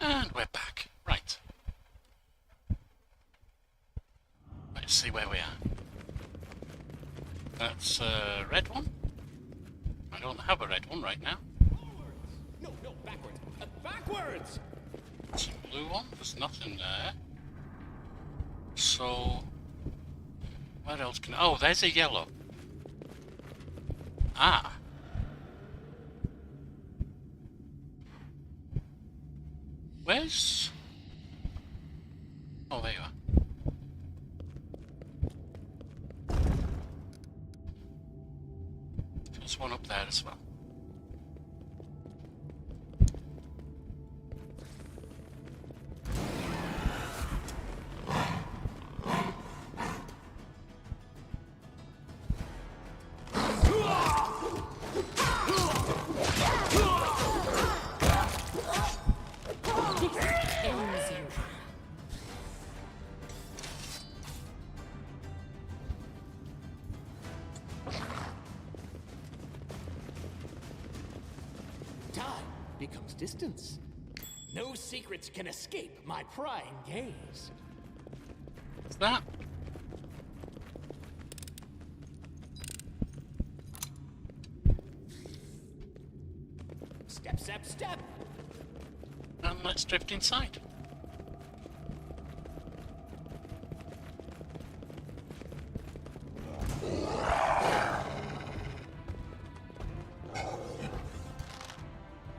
And we're back. Right. Let's see where we are. That's a red one. I don't have a red one right now. No, backwards. Backwards! It's a blue one. There's nothing there. So, what else can... Oh, there's a yellow. Ah. Where's... Oh, there you are. There's one up there as well. Time becomes distance. No secrets can escape my prying gaze. What's that? Step, step, step! And let's drift inside.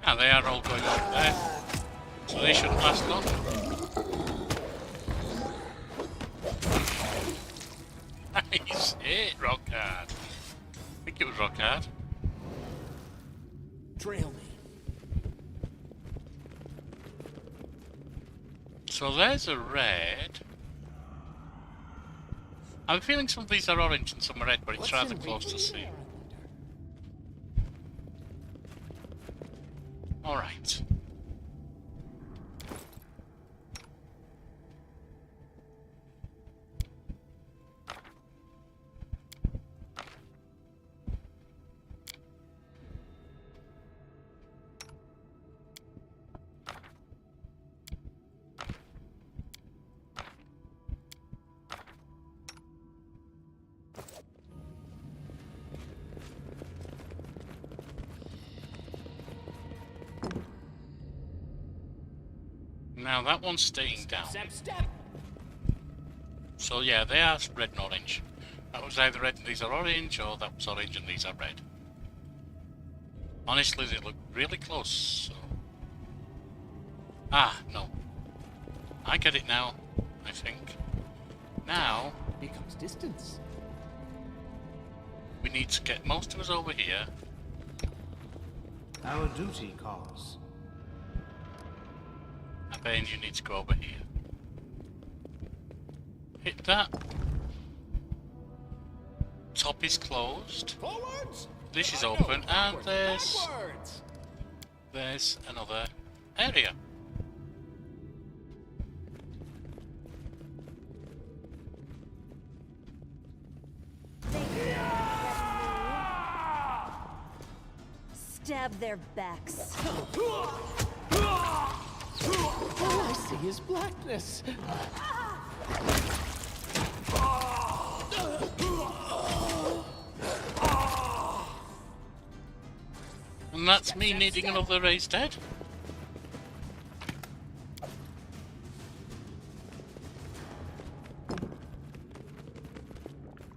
Ah, they are all going over there. So they shouldn't last long. Nice hit, rock hard. I think it was rock hard. Trail me. So there's a red. I'm feeling some of these are orange and some are red, but it's rather close to see. Alright. Now that one's staying down. Step, step! So yeah, they are red and orange. That was either red and these are orange, or that was orange and these are red. Honestly, they look really close, so... Ah, no. I get it now, I think. Now... becomes distance. We need to get most of us over here. Our duty calls. And then you need to go over here. Hit that. Top is closed. Forwards! This is No, open, and backwards, backwards! there's another area. Stab their backs. All I see is blackness. And that's me needing another raised head.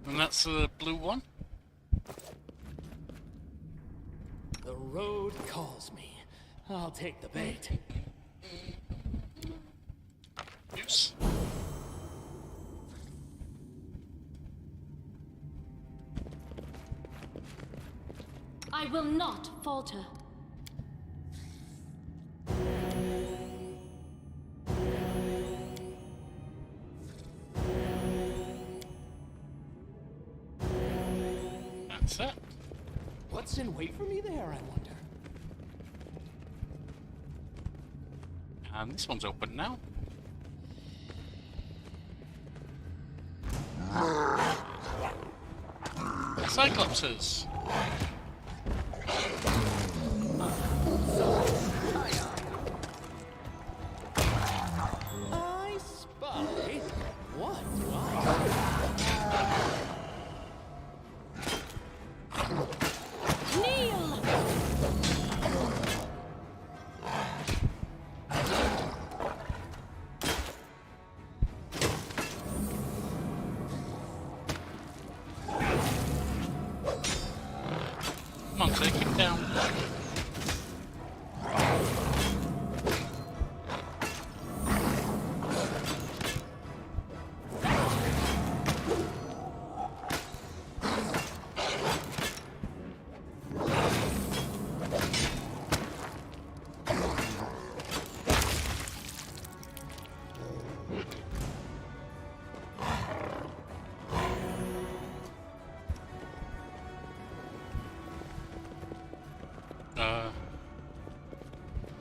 And that's the blue one. The road calls me. I'll take the bait. Use. I will not falter. That's it. What's in wait for me there, I wonder? And this one's open now. Cyclopses. take him down.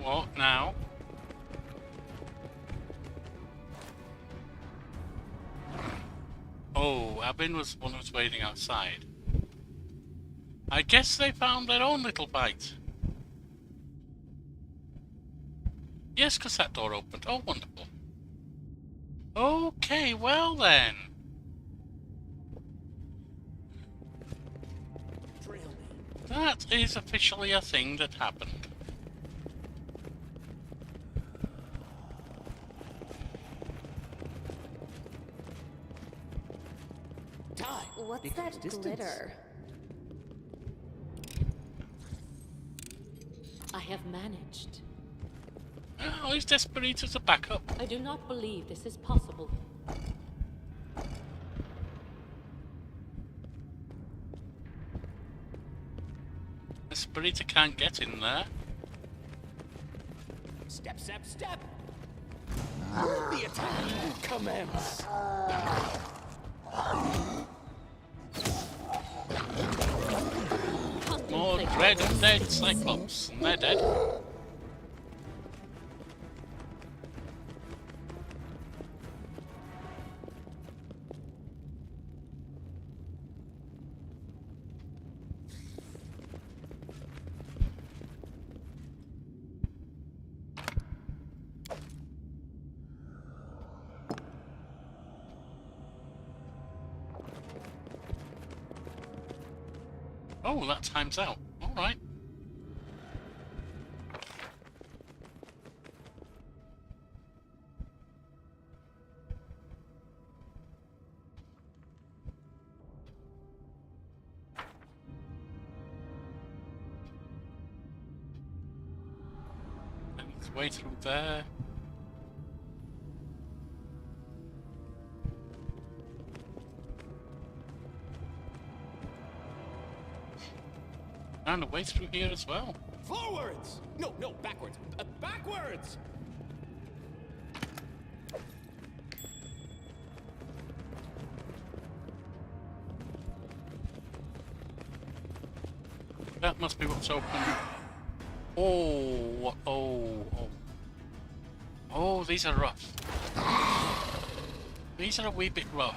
What now? Oh, Abin was one who was waiting outside. I guess they found their own little bite. Yes, because that door opened. Oh, wonderful. Okay, well then. That is officially a thing that happened. What's that glitter? I have managed. Oh, is Desperito's a backup? I do not believe this is possible. Desperito can't get in there. Step, step, step! The attack will commence! More dread undead Cyclops, and they're dead. Oh, that time's out. Alright. And it's way through there. And a way through here as well. Forwards! No, no, backwards. Backwards! That must be what's open. Oh, oh, oh. Oh, these are rough. These are a wee bit rough.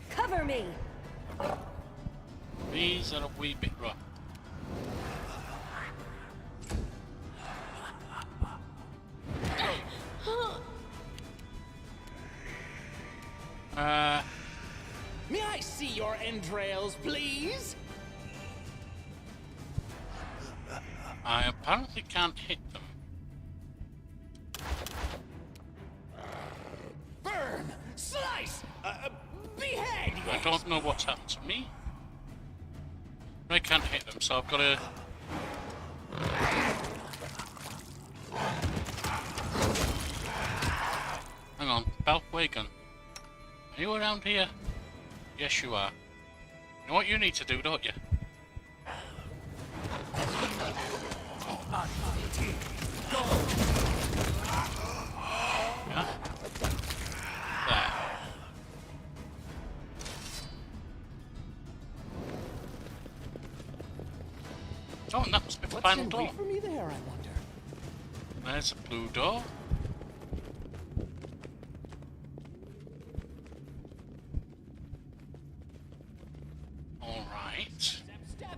Cover me! These are a wee bit rough. May I see your entrails, please? I apparently can't hit them. Burn! Slice! Behead! I don't know what's happened to me. I can't hit them, so I've got to... Hang on, Maegar. Are you around here? Yes, you are. You know what you need to do, don't you? Yeah? There. Oh, and that must be the final door. Wait for me there, I wonder. There's a blue door. All right. Step, step.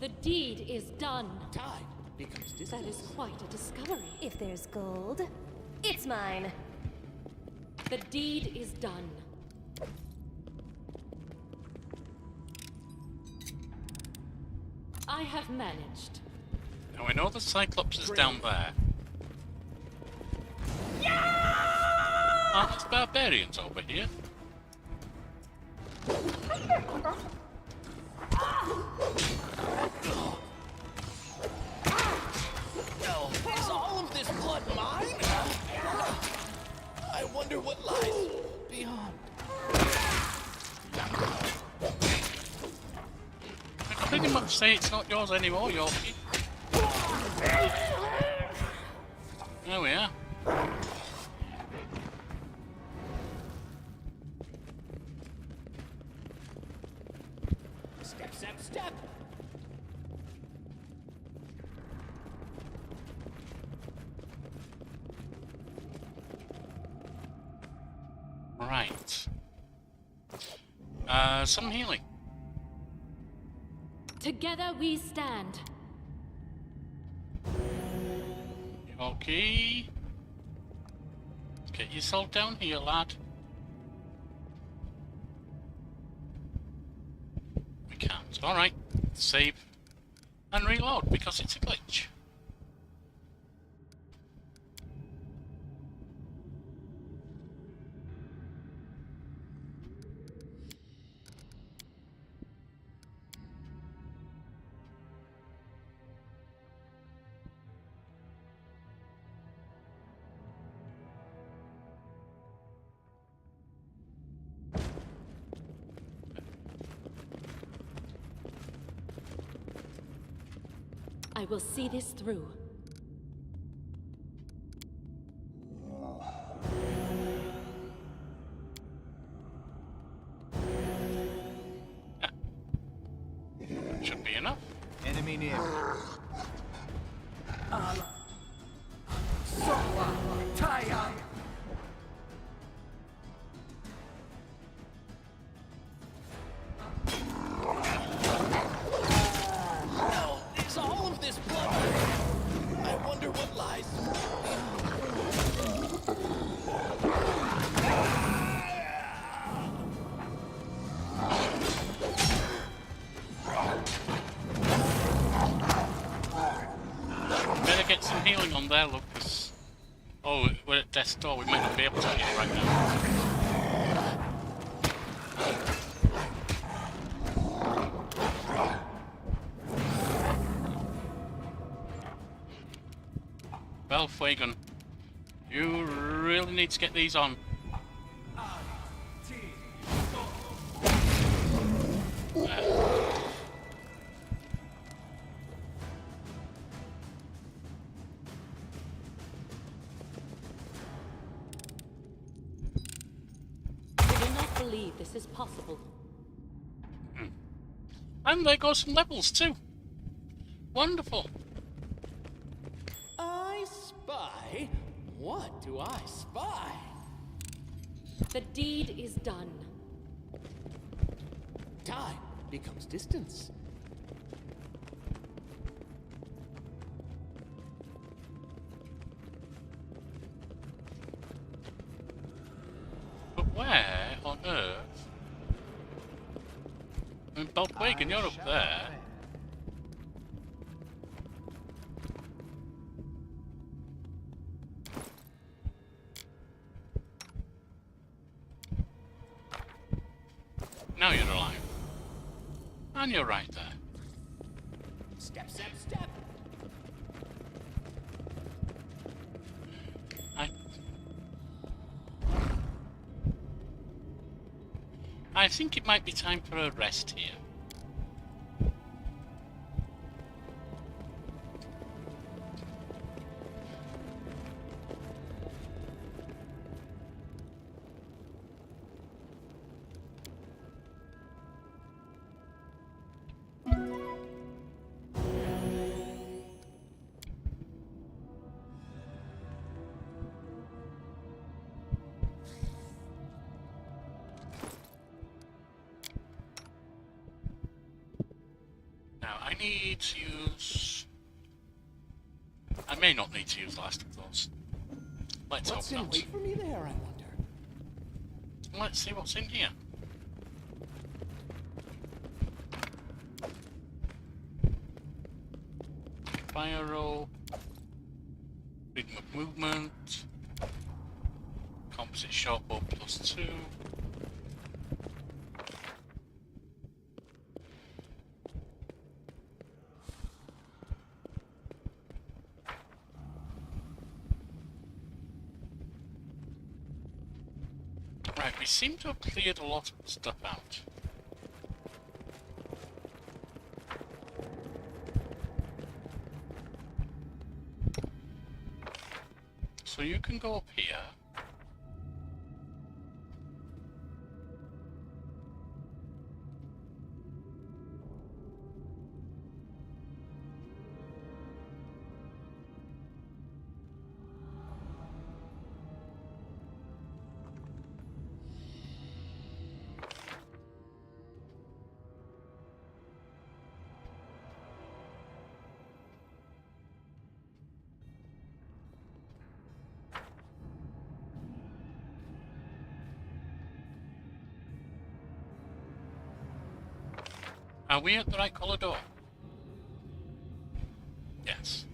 The deed is done. Tide becomes That distant. is quite a discovery. If there's gold, it's mine. The deed is done. I have managed. Now we know the Cyclops is down there. Oh, there's barbarians over here. Is all of this blood mine? I wonder what lies beyond. I can pretty much say it's not yours anymore, Yorkie. There we are. Step, step, step. Right. Some healing. Together we stand. Okay. Get yourself down here, lad. We can't. Alright. Save and reload because it's a glitch. I will see this through. Should be enough. Enemy near. Is all of this blood? I wonder what lies Better get some healing on there, Lucas. Oh, we're at death's door. We might not be able to heal right now. Well, Fuegun, you really need to get these on. I do not believe this is possible. And there goes some levels too. Wonderful. I spy? What do I spy? The deed is done. Time becomes distance. But where on earth? I mean, Baltwagon, you're up there. Now you're alive. And you're right there. Step, step, step. I think it might be time for a rest here. Now, I need to use... I may not need to use the last of those. Let's What's hope in not. wait for me there, I wonder? Let's see what's in here. fire roll, freedom of movement, composite short bow +2. Right, we seem to have cleared a lot of stuff out. So you can go up here. Are we at the right colour door? Yes.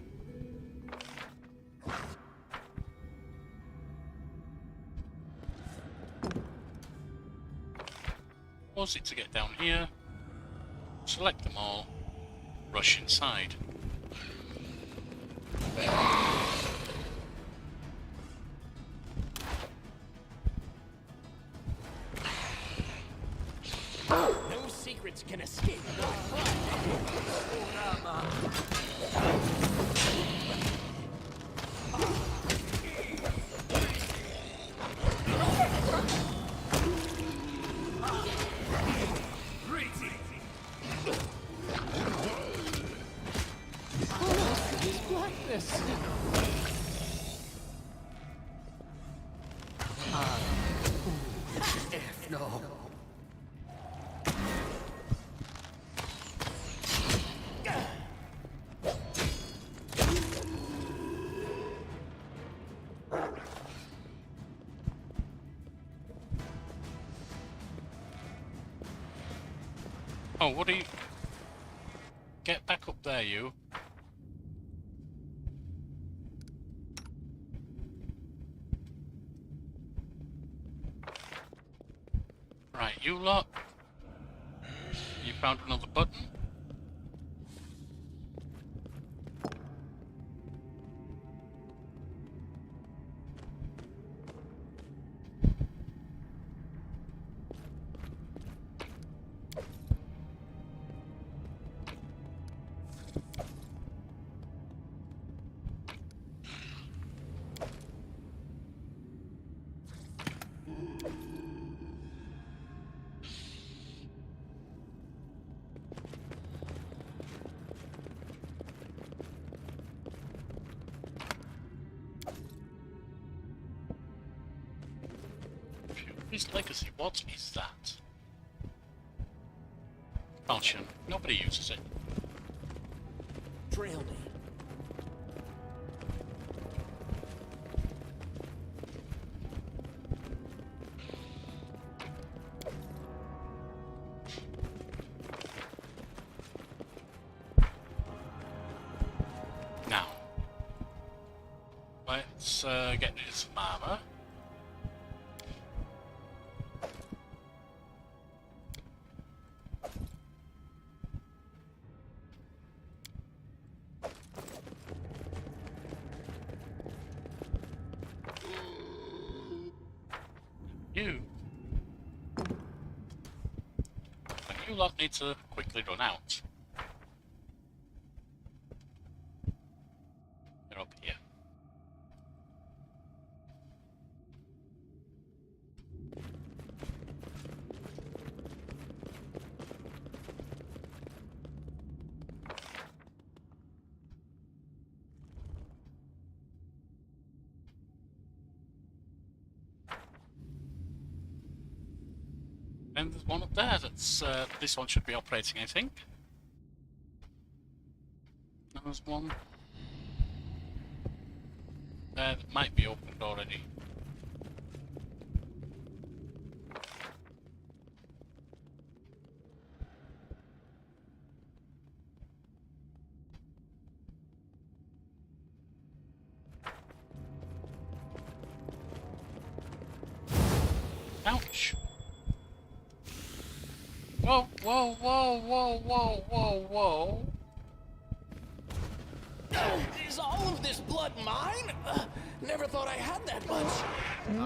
Pause it to get down here. Select them all. Rush inside. No secrets can escape. Oh, what are you... Get back up there, you. Right, you lot. You found another button. His legacy, what is that? Falchion. Nobody uses it. Trail me. Now, let's get rid of some armor. You lot need to quickly run out. You're up here. And there's one up there that's, this one should be operating, I think. And there's one there that might be opened already. Ouch. Whoa, whoa, whoa, whoa, whoa, whoa, whoa. Is all of this blood mine? Never thought I had that much.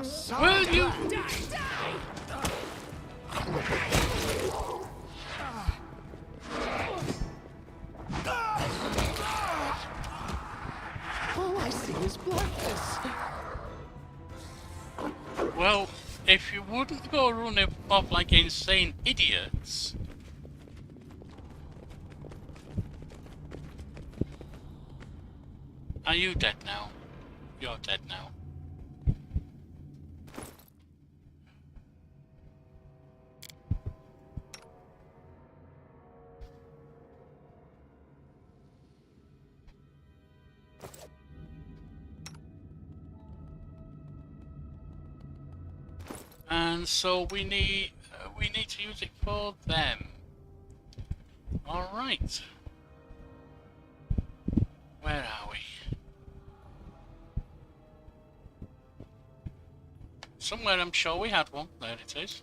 A solid Will you? All I see is blackness. Well, if you wouldn't go running off like insane idiots. Are you dead now? You're dead now. And so we need to use it for them. All right. Where are we? Somewhere I'm sure we had one. There it is.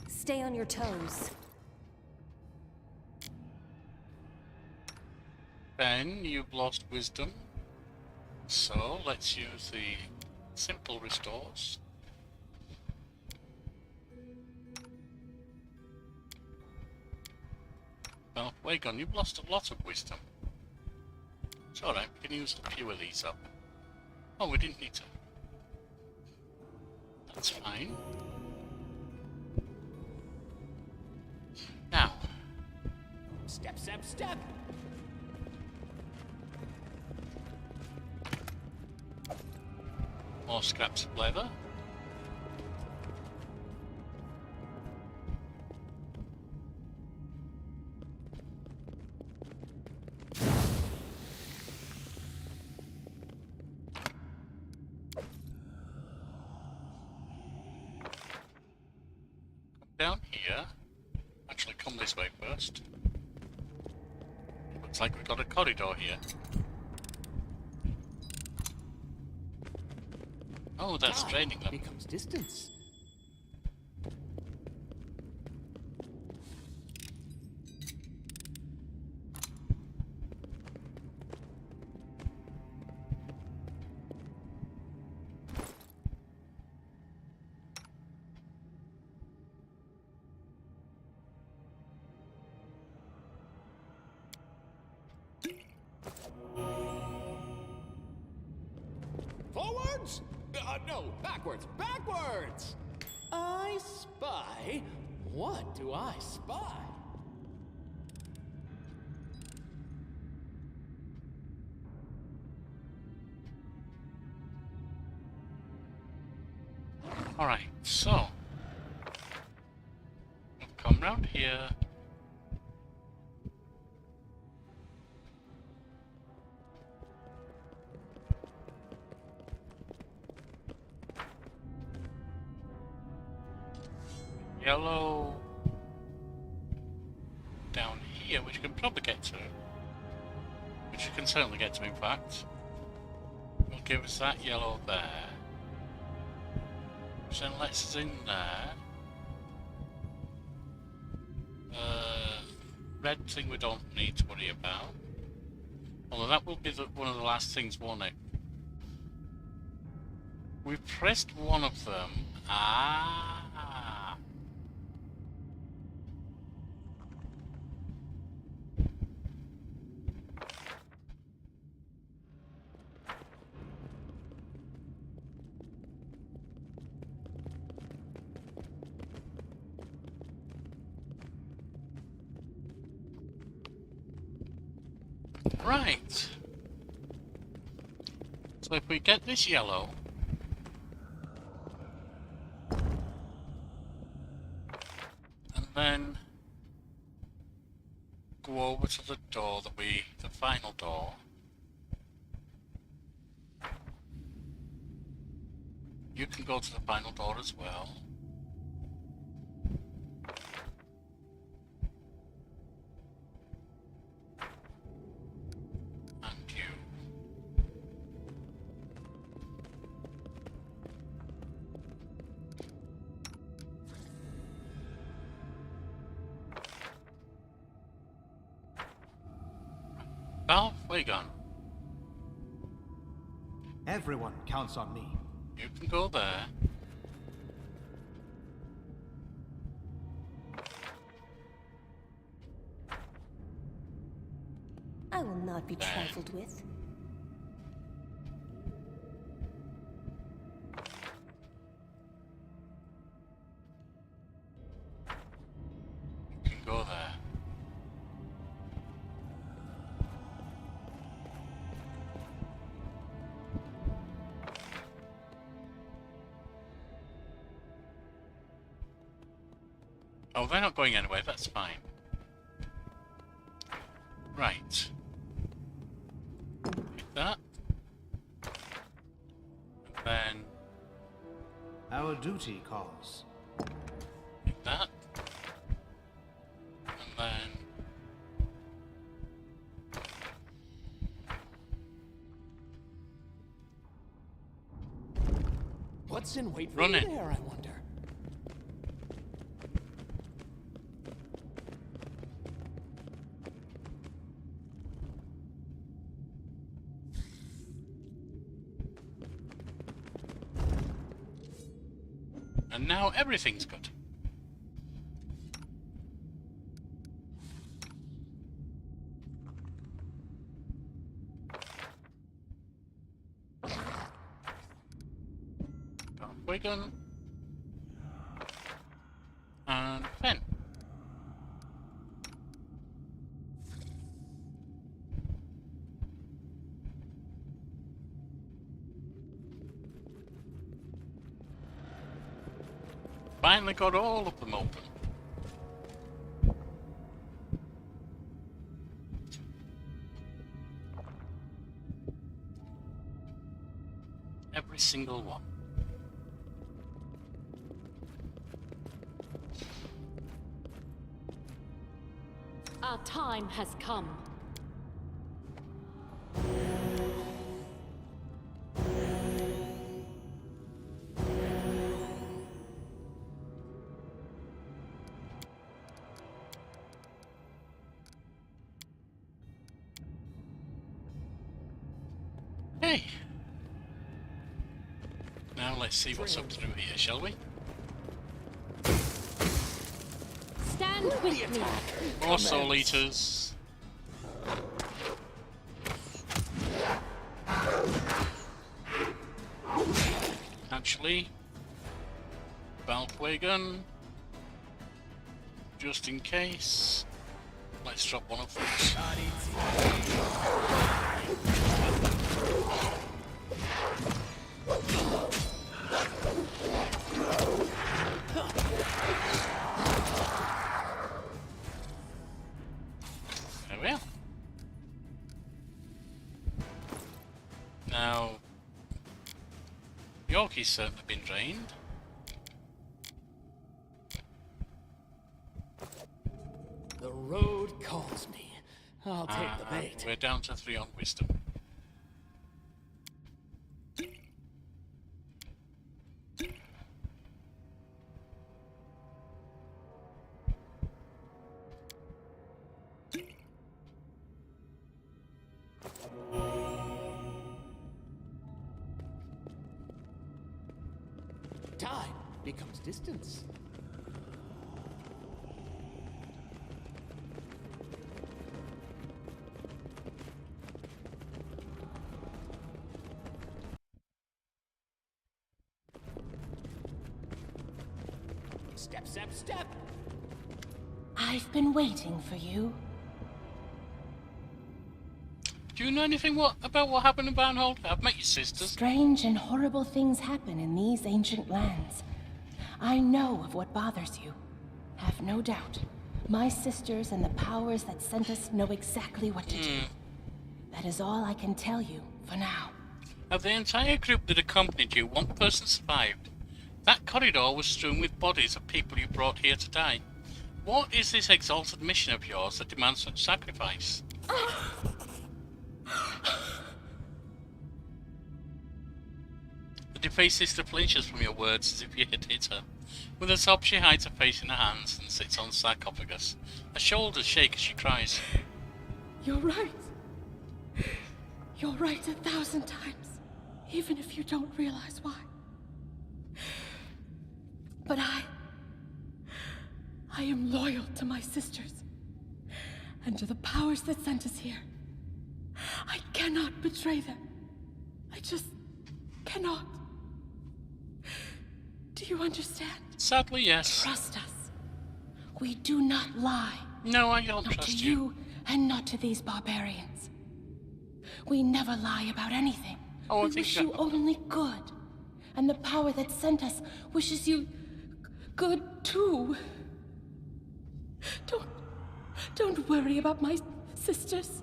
Stay on your toes. Ben, you've lost wisdom. So let's use the simple restores. Well, Wagon, you've lost a lot of wisdom. It's alright, we can use a few of these up. Oh, we didn't need to. That's fine. Now. Step, step, step. More scraps of leather. Down here. Actually, come this way first. Looks like we've got a corridor here. Oh, that's draining them. Becomes distance. Forwards? No, backwards, backwards! I spy. What do I spy? Alright, so. We'll come round here. Yellow down here, which you can probably get to. Which you can certainly get to, in fact. Will give us that yellow there. Which then lets us in there. Red thing we don't need to worry about. Although that will be one of the last things, won't it? We've pressed one of them. Ah. Right. So if we get this yellow, and then go over to the door the final door. You can go to the final door as well. And you. Maegar. Everyone counts on me. You can go there. I will not be There. trifled with. You can go there. Oh, they're not going anywhere, that's fine. Right. Like that. And then Our duty calls. like that. And then What's in wait for Run me it. there, I wonder? and now everything's good. Got Wigan. And Fen. Finally got all of them open. Every single one. Our time has come. Hey! Now let's see what's up to do here, shall we? Stand with me. More soul eaters. Actually, Balkwagon. Just in case. Let's drop one of those. There we are. Now, Yorkie's certainly been drained. The road calls me. I'll take the bait. We're down to 3 on wisdom. Time becomes distance. Step, step, step! I've been waiting for you. Do you know anything about what happened in Varnhold? I've met your sisters. Strange and horrible things happen in these ancient lands. I know of what bothers you. Have no doubt. My sisters and the powers that sent us know exactly what to do. That is all I can tell you for now. Of the entire group that accompanied you, one person survived. That corridor was strewn with bodies of people you brought here to die. What is this exalted mission of yours that demands such sacrifice? The defaced sister flinches from your words as if you had hit her. With a sob, she hides her face in her hands and sits on the sarcophagus. Her shoulders shake as she cries. You're right. You're right 1,000 times, even if you don't realize why. But I am loyal to my sisters, and to the powers that sent us here. I cannot betray them. I just cannot. Do you understand? Sadly, yes. Trust us. We do not lie. No, I don't Not to trust you, and not to these barbarians. We never lie about anything. Oh, I we think wish that- you only good. And the power that sent us wishes you good too. Don't worry about my sisters.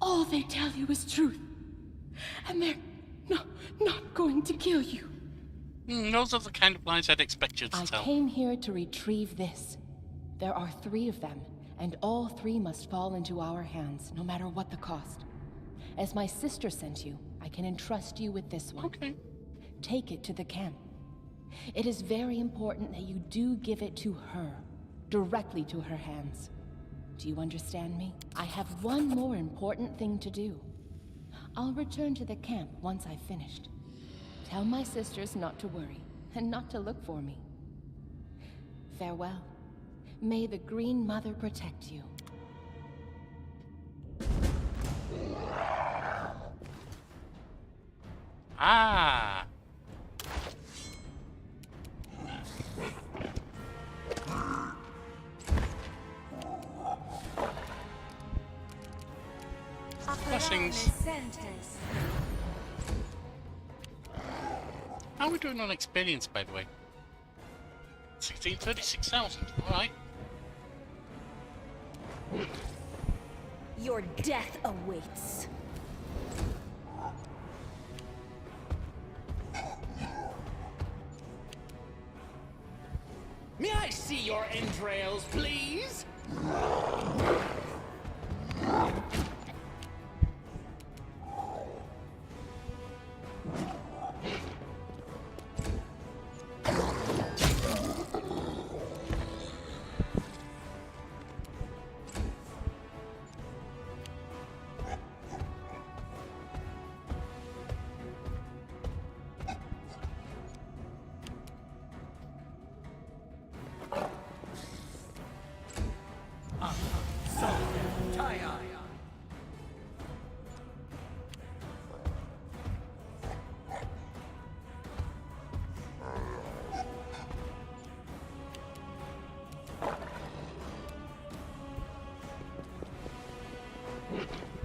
All they tell you is truth. And they're not going to kill you. Those are the kind of lies I'd expect you to I tell. came here to retrieve this. There are 3 of them, and all 3 must fall into our hands, no matter what the cost. As my sister sent you, I can entrust you with this one. Okay. Take it to the camp. It is very important that you do give it to her, directly to her hands. Do you understand me? I have one more important thing to do. I'll return to the camp once I've finished. Tell my sisters not to worry, and not to look for me. Farewell. May the Green Mother protect you. Ah. Blessings. How are we doing on experience, by the way? 36,000. Alright. Your death awaits. May I see your entrails, please?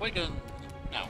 We're good. Now.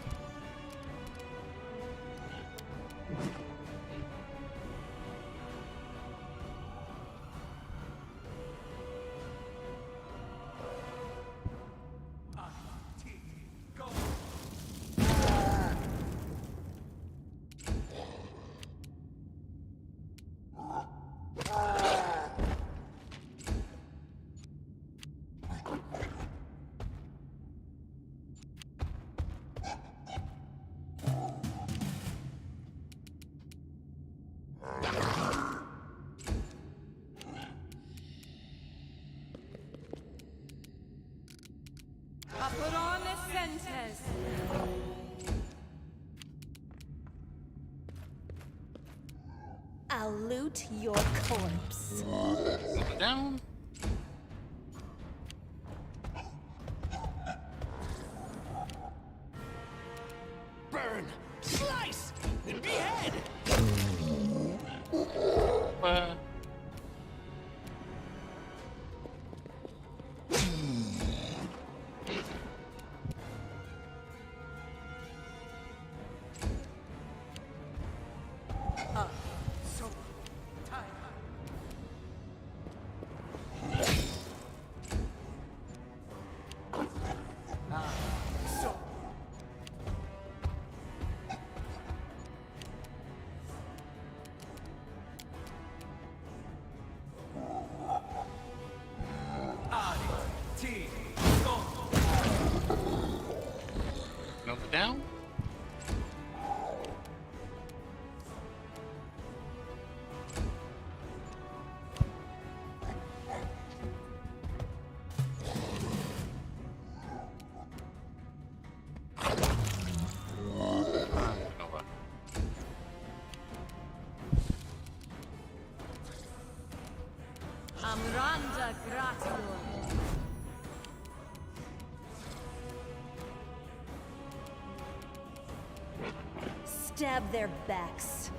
I'll loot your corpse. Down. Burn, slice, and behead! Another down. stab their backs.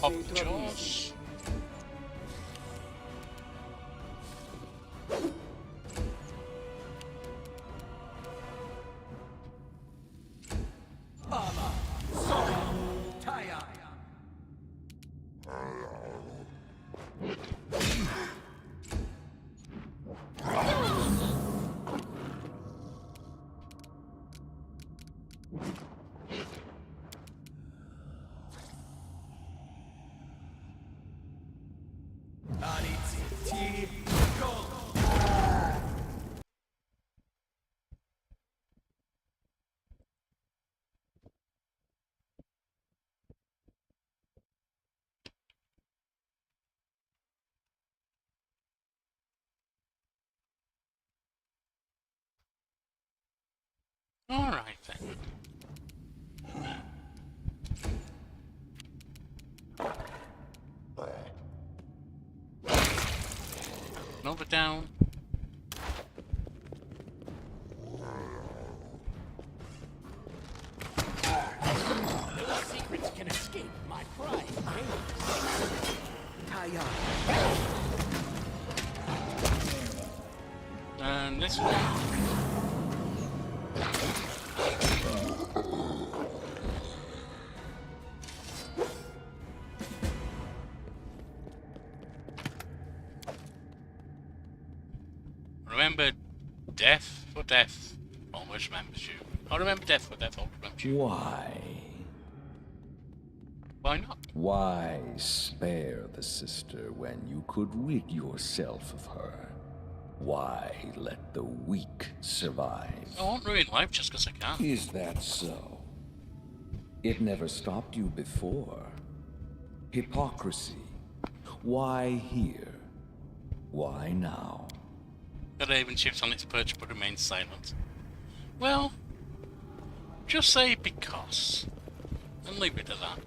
Pop jaws. Alright then. Another down. No secrets can escape my pride. And this one. Remember, death for death always remembers you. I remember death for death always remembers you. Why? Why not? Why spare the sister when you could rid yourself of her? Why let the weak survive? I won't ruin life just because I can. Is that so? It never stopped you before. Hypocrisy. Why here? Why now? The raven shifts on its perch but remains silent. Well, just say because. And leave it at that.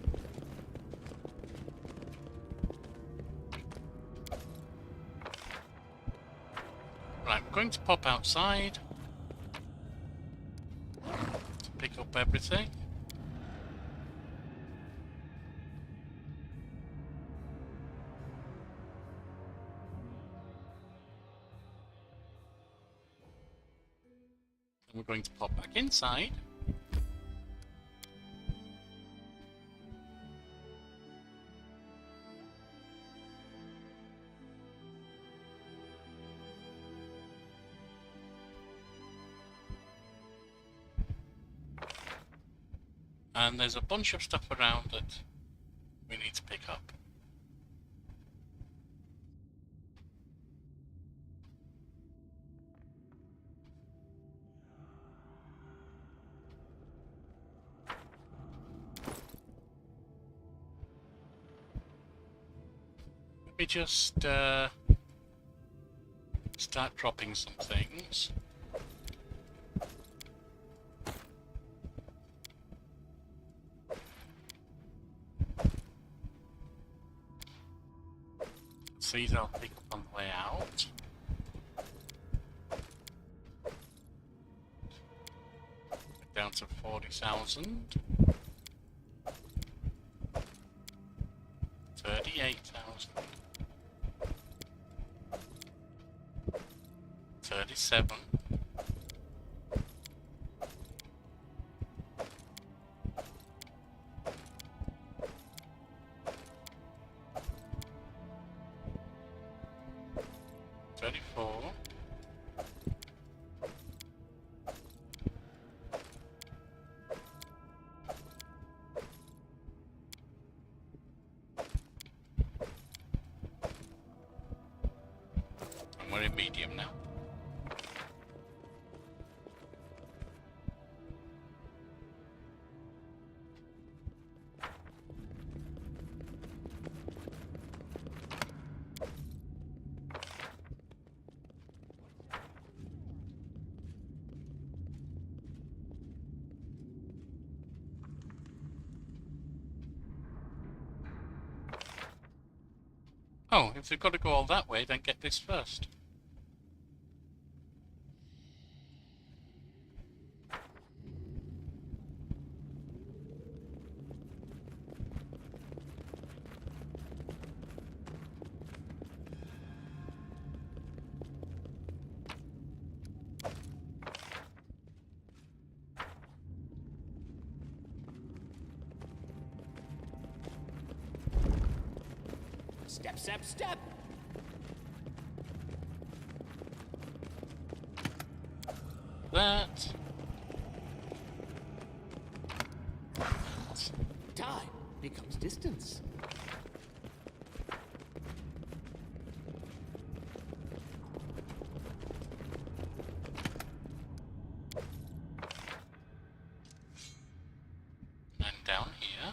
Right, we're going to pop outside to pick up everything. And we're going to pop back inside. And there's a bunch of stuff around that we need to pick up. Let me just start dropping some things. These I'll pick up on the way out. Down to 40,000. 38,000. 37. 34. And we're in medium now. Oh, if they've got to go all that way, then get this first. Step, step, step! That. Time becomes distance. And down here.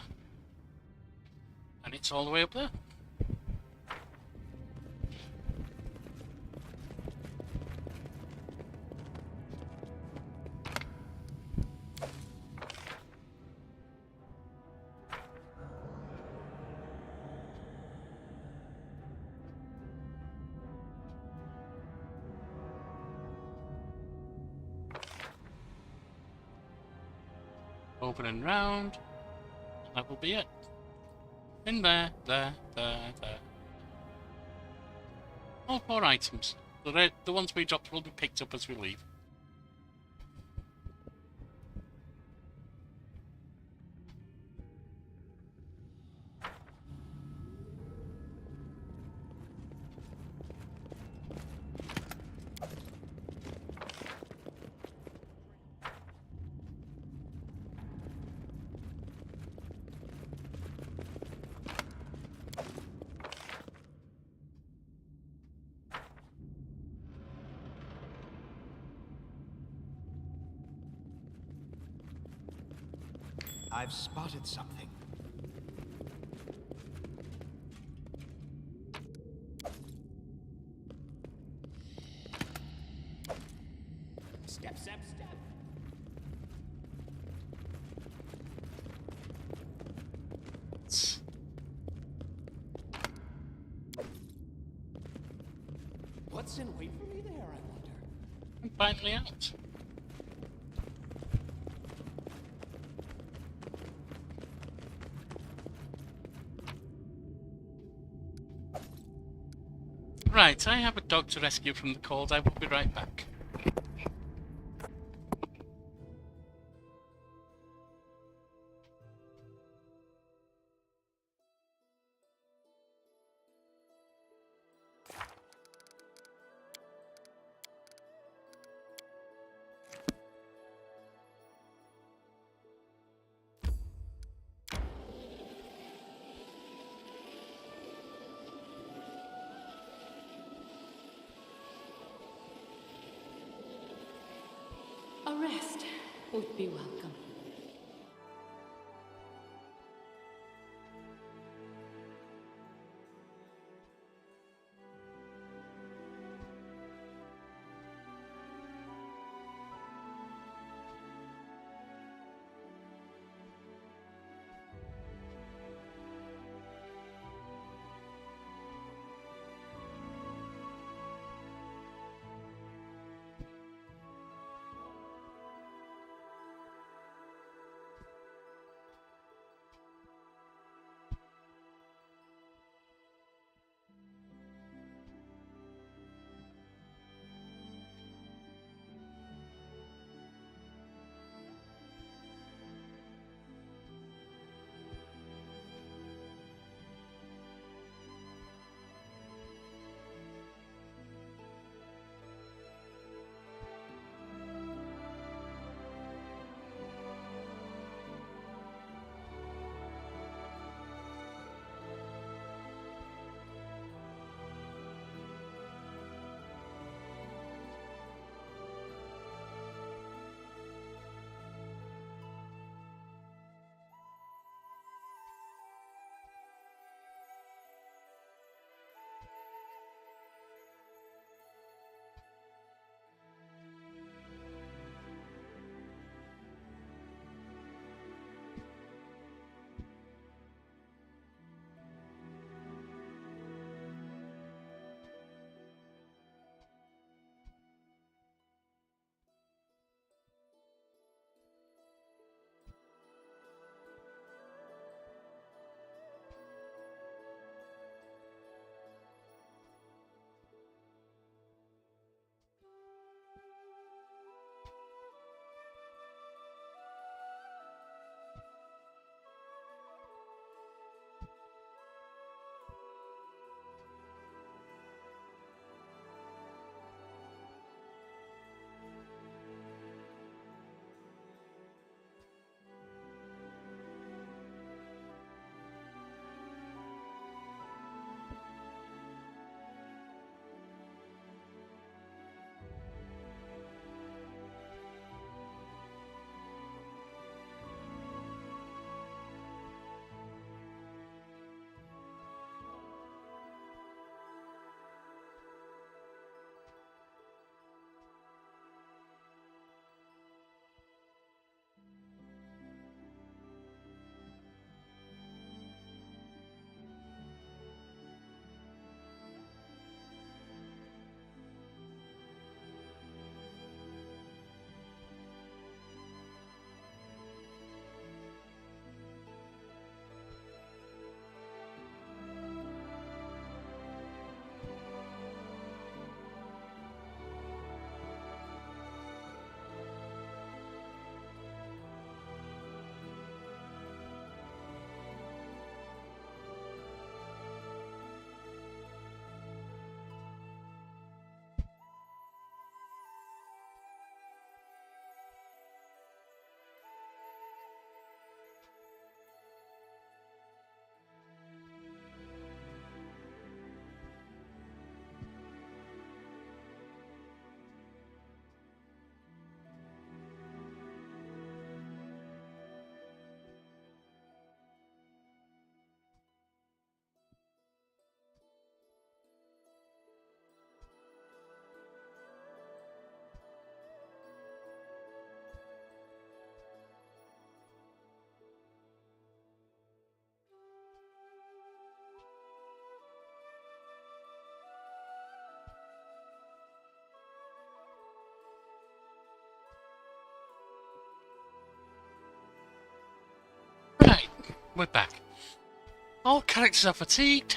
And it's all the way up there. Over and round. That will be it. In there, there. All 4 items. The ones we dropped will be picked up as we leave. I've spotted something. Step, step, step! What's in wait for me there, I wonder? I'm finally out. Right, I have a dog to rescue from the cold. I will be right back. A rest would be welcome. we're back. All characters are fatigued.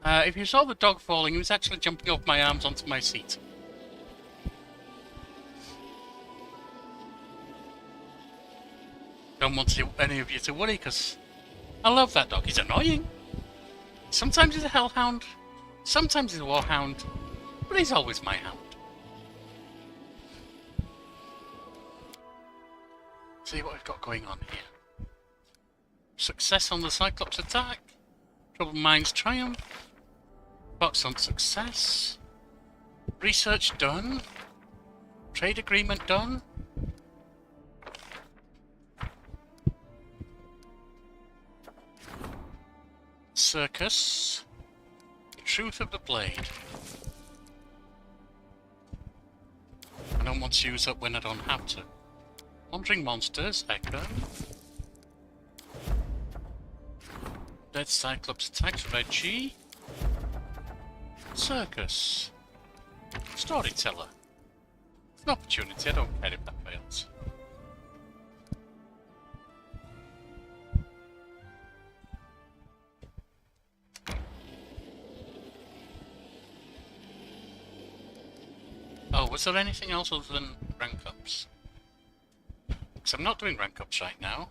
If you saw the dog falling, he was actually jumping off my arms onto my seat. Don't want any of you to worry, because I love that dog. He's annoying. Sometimes he's a hellhound, sometimes he's a warhound, but he's always my hound. See what we've got going on here. Success on the Cyclops attack. Troubled Minds triumph. Box on success. Research done. Trade agreement done. Circus. Truth of the Blade. I don't want to use up when I don't have to. Wandering Monsters, Echo. Dead Cyclops attacks, Reggie. Circus. Storyteller. It's an opportunity, I don't care if that fails. Oh, was there anything else other than rank ups? Because I'm not doing rank ups right now.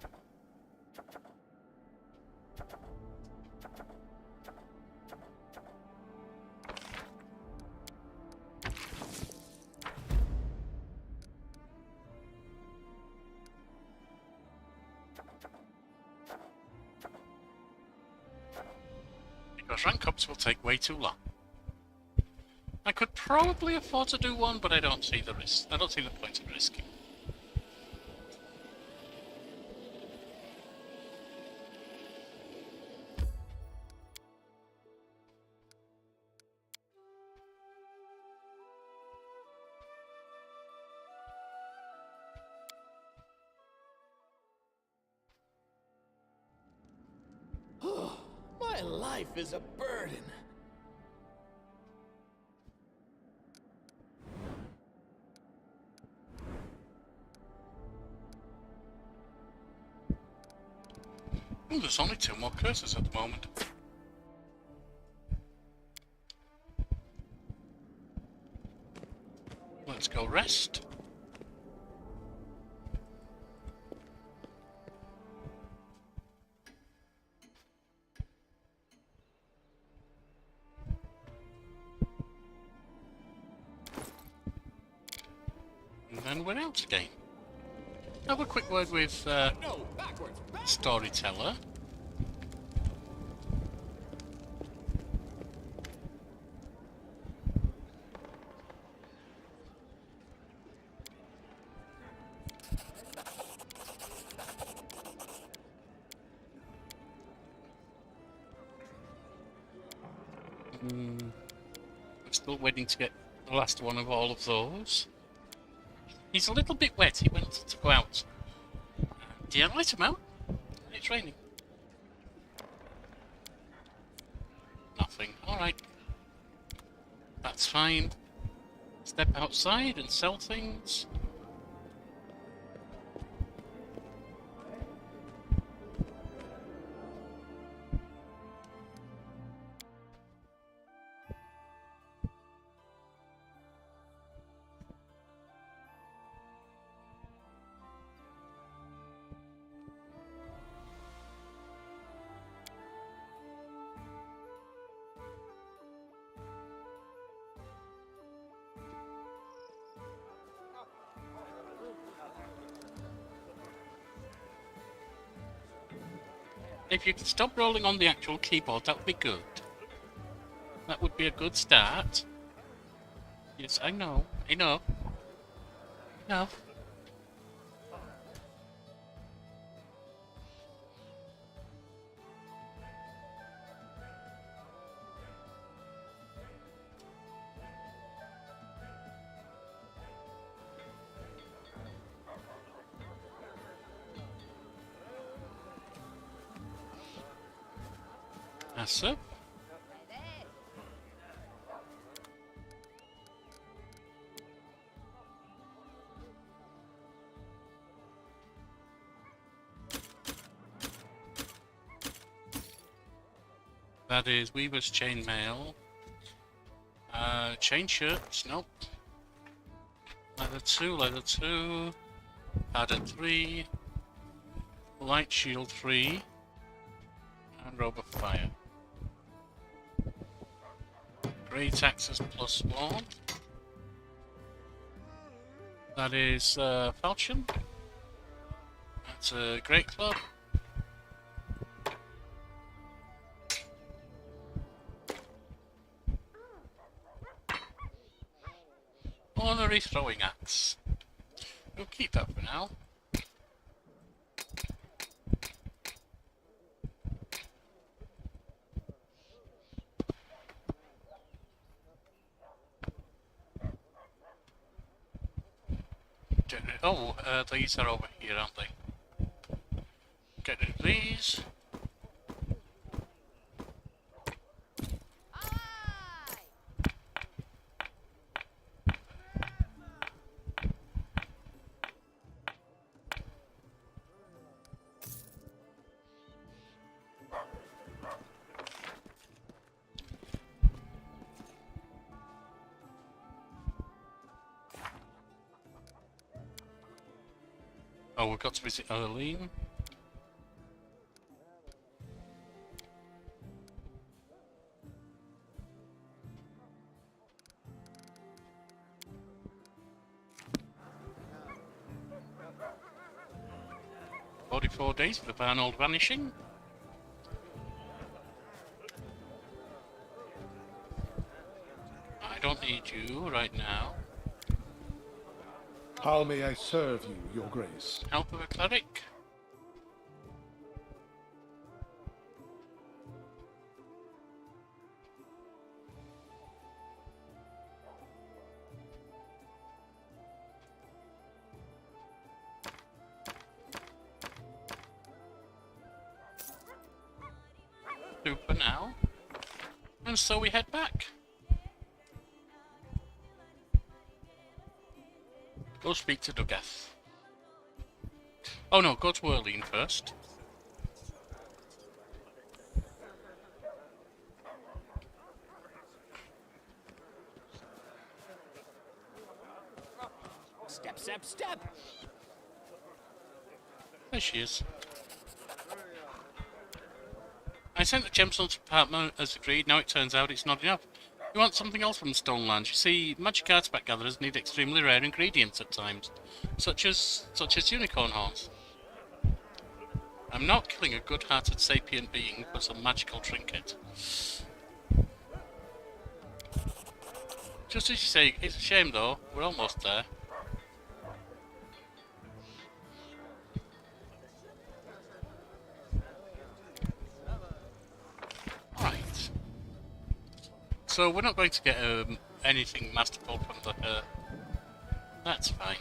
Because rank ups will take way too long. I could probably afford to do one, but I don't see the risk. I don't see the point of risking. My life is a burden. Ooh, there's only 2 more curses at the moment. Let's go rest. And then we're out again. Have a quick word with No, backwards. Storyteller. I'm still waiting to get the last one of all of those. He's a little bit wet. He went to go out. Do you let him out? It's raining. Nothing. Alright. That's fine. Step outside and sell things. If you could stop rolling on the actual keyboard, that would be good. That would be a good start. Yes, I know. I know. No. That's it. That is Weaver's chainmail. Chain shirts, nope. Leather 2, leather 2. Powder 3. Light shield 3. And robe of fire. Great axes +1. That is falchion. That's a great club. Honorary throwing axe. We'll keep that for now. Oh, these are over here, aren't they? Get rid of these. Oh, we've got to visit Erlene. "44 days for the Varnhold vanishing." I don't need you right now. How may I serve you, Your Grace? Help of a cleric? Super now. And so we head back. Go speak to Dugeth. Oh no, go to Erlene first. Step, step, step! There she is. I sent the gemstones to Partner as agreed. Now it turns out it's not enough. You want something else from the Stonelands. You see, magic artifact gatherers need extremely rare ingredients at times, such as unicorn horns. I'm not killing a good-hearted sapient being for some magical trinket. Just as you say, it's a shame though. We're almost there. Right. So we're not going to get anything masterful from the that's fine.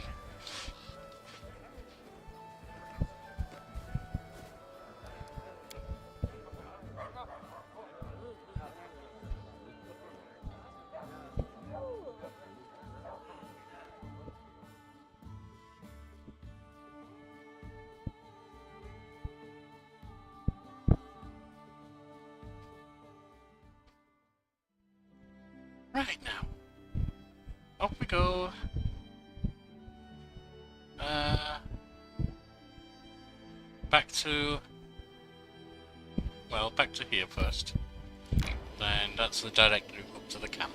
Right now, off we go. Back to here first. Then that's the direct route up to the camp.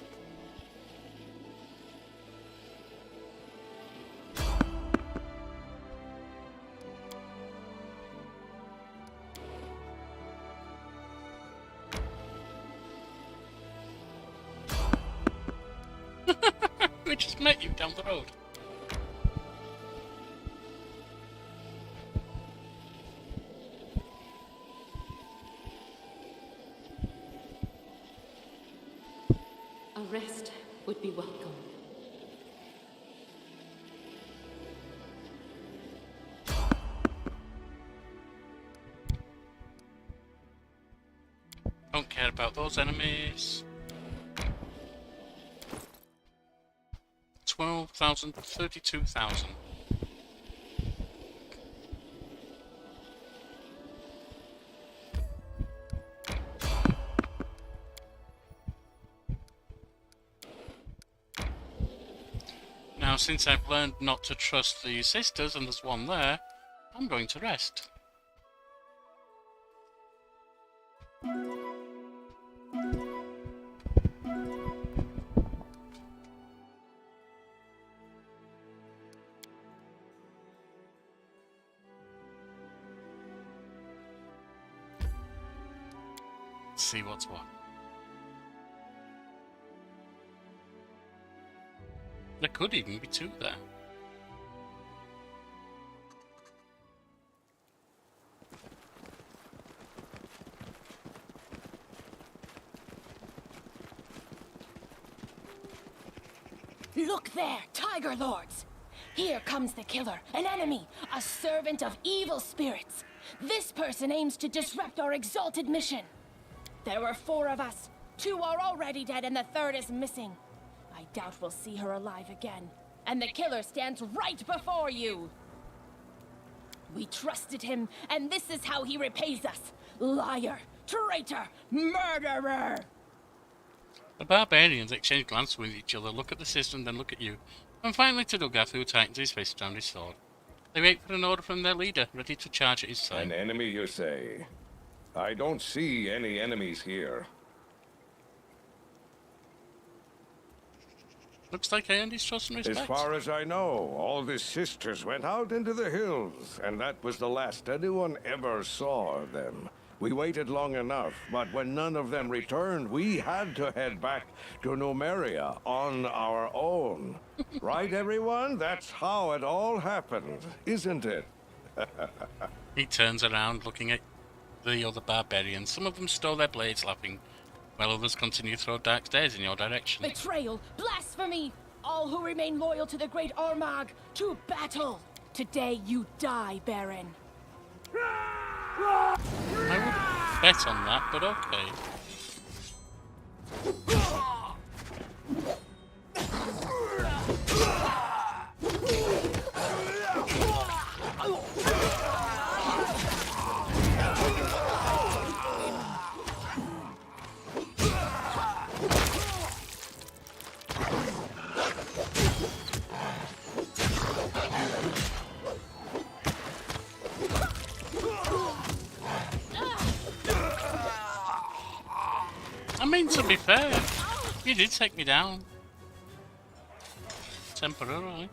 We just met you down the road. A rest would be welcome. Don't care about those enemies. 12,000, 32,000. Now, since I've learned not to trust the sisters, and there's one there, I'm going to rest. Let's see what's what. There could even be two there. Look there, Tiger Lords! Here comes the killer, an enemy, a servant of evil spirits. This person aims to disrupt our exalted mission. There were 4 of us. 2 are already dead and the 3rd is missing. I doubt we'll see her alive again. And the killer stands right before you. We trusted him, and this is how he repays us. Liar, traitor, murderer! The barbarians exchange glances with each other, look at the system, then look at you. And finally to Dugath, who tightens his fist around his sword. They wait for an order from their leader, ready to charge at his side. An enemy, you say? I don't see any enemies here. Looks like I earned his trust and respect. As far as I know, all the sisters went out into the hills, and that was the last anyone ever saw of them. We waited long enough, but when none of them returned, we had to head back to Numeria on our own. Right, everyone? That's how it all happened, isn't it? He turns around, looking at the other barbarians. Some of them stow their blades, laughing, while others continue to throw dark stares in your direction. Betrayal, blasphemy! All who remain loyal to the great Armagh, to battle! Today you die, Baron. I wouldn't bet on that, but okay. I mean, to be fair, you did take me down. Temporarily.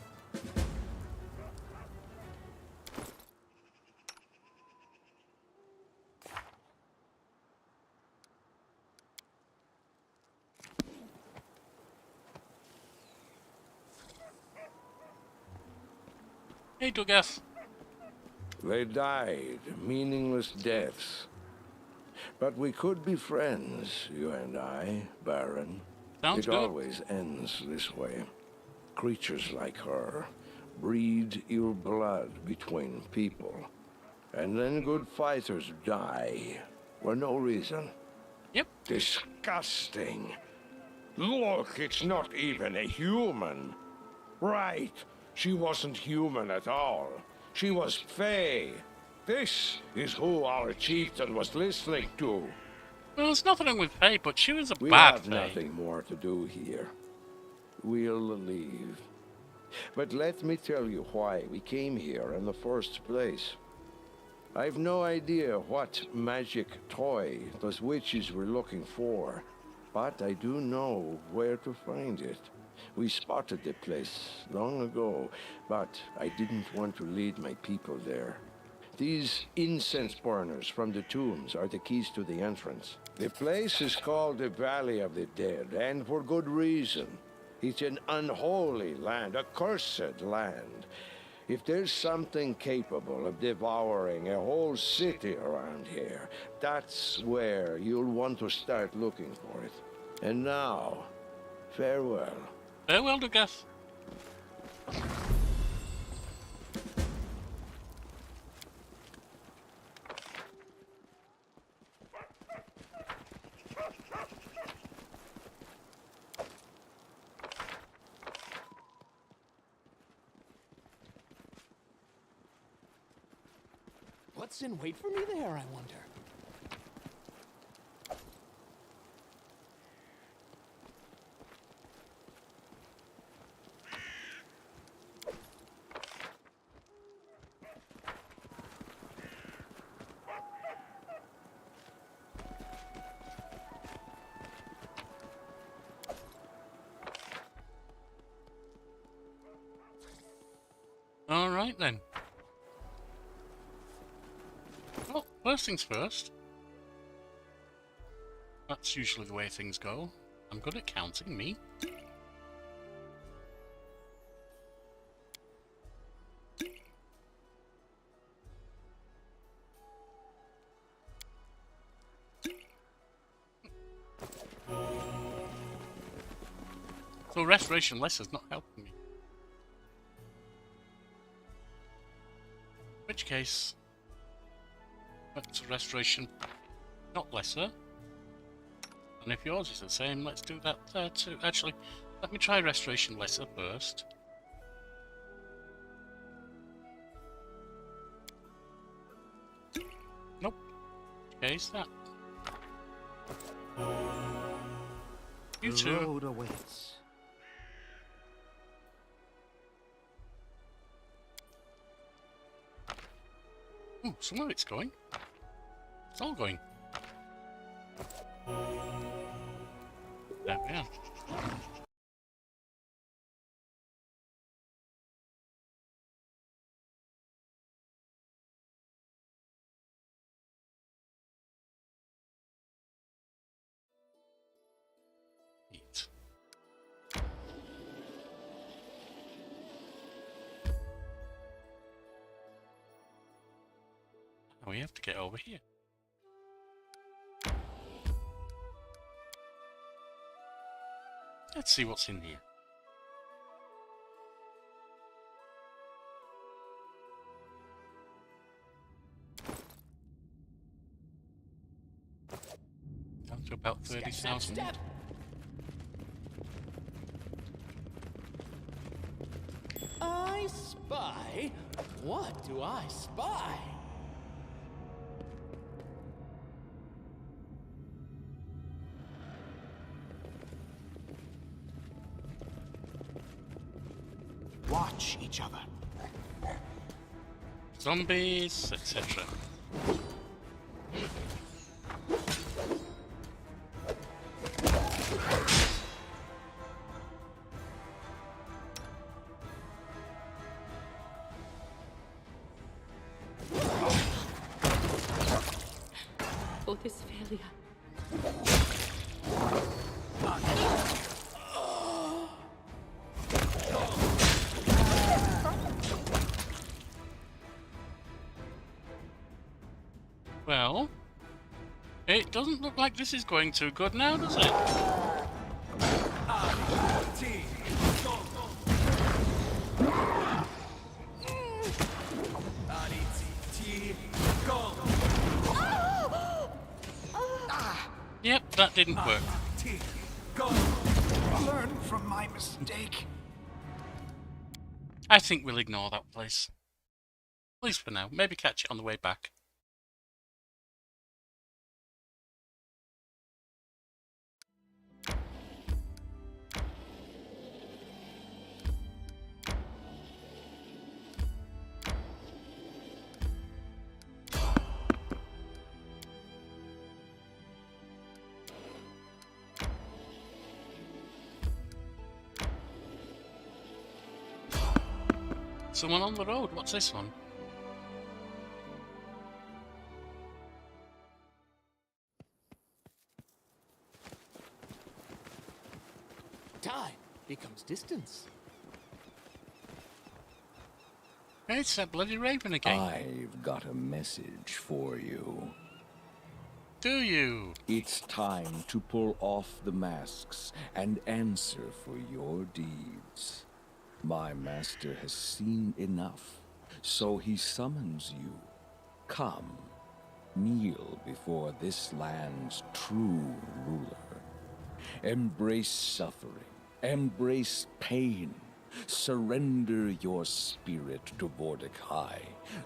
Hey, Dugath. They died meaningless deaths. But we could be friends, you and I, Baron. Sounds It good. always ends this way. Creatures like her breed ill blood between people. And then good fighters die for no reason. Yep. Disgusting. Look, it's not even a human. Right, she wasn't human at all. She was Fey. This is who our chieftain was listening to. Well, there's nothing wrong with Faye, but she was a We bad have Faye. nothing more to do here. We'll leave. But let me tell you why we came here in the first place. I've no idea what magic toy those witches were looking for, but I do know where to find it. We spotted the place long ago, but I didn't want to lead my people there. These incense burners from the tombs are the keys to the entrance. The place is called the Valley of the Dead, and for good reason. It's an unholy land, a cursed land. If there's something capable of devouring a whole city around here, that's where you'll want to start looking for it. And now, farewell. Farewell, Dugath. What's in wait for me there, I wonder? Alright then. Well, first things first. That's usually the way things go. I'm good at counting, me. So restoration lesser's not helping me. In which case, let's restoration not lesser. And if yours is the same, let's do that there too. Actually, let me try restoration lesser first. Nope. Okay, is that? You The too. road awaits. Ooh, some of it's going. It's all going. There we are. Neat. Now we have to get over here. Let's see what's in here. Down to about 30,000. Step. I spy. What do I spy? Watch each other. Zombies, etc. For this failure. Well, it doesn't look like this is going too good now, does it? Yep, that didn't work. Learn from my mistake. I think we'll ignore that place. At least for now. Maybe catch it on the way back. Someone on the road. What's this one? Time becomes distance. Hey, it's that bloody raven again. I've got a message for you. Do you? It's time to pull off the masks and answer for your deeds. My master has seen enough, so he summons you. Come, kneel before this land's true ruler. Embrace suffering, embrace pain. Surrender your spirit to Vordakai,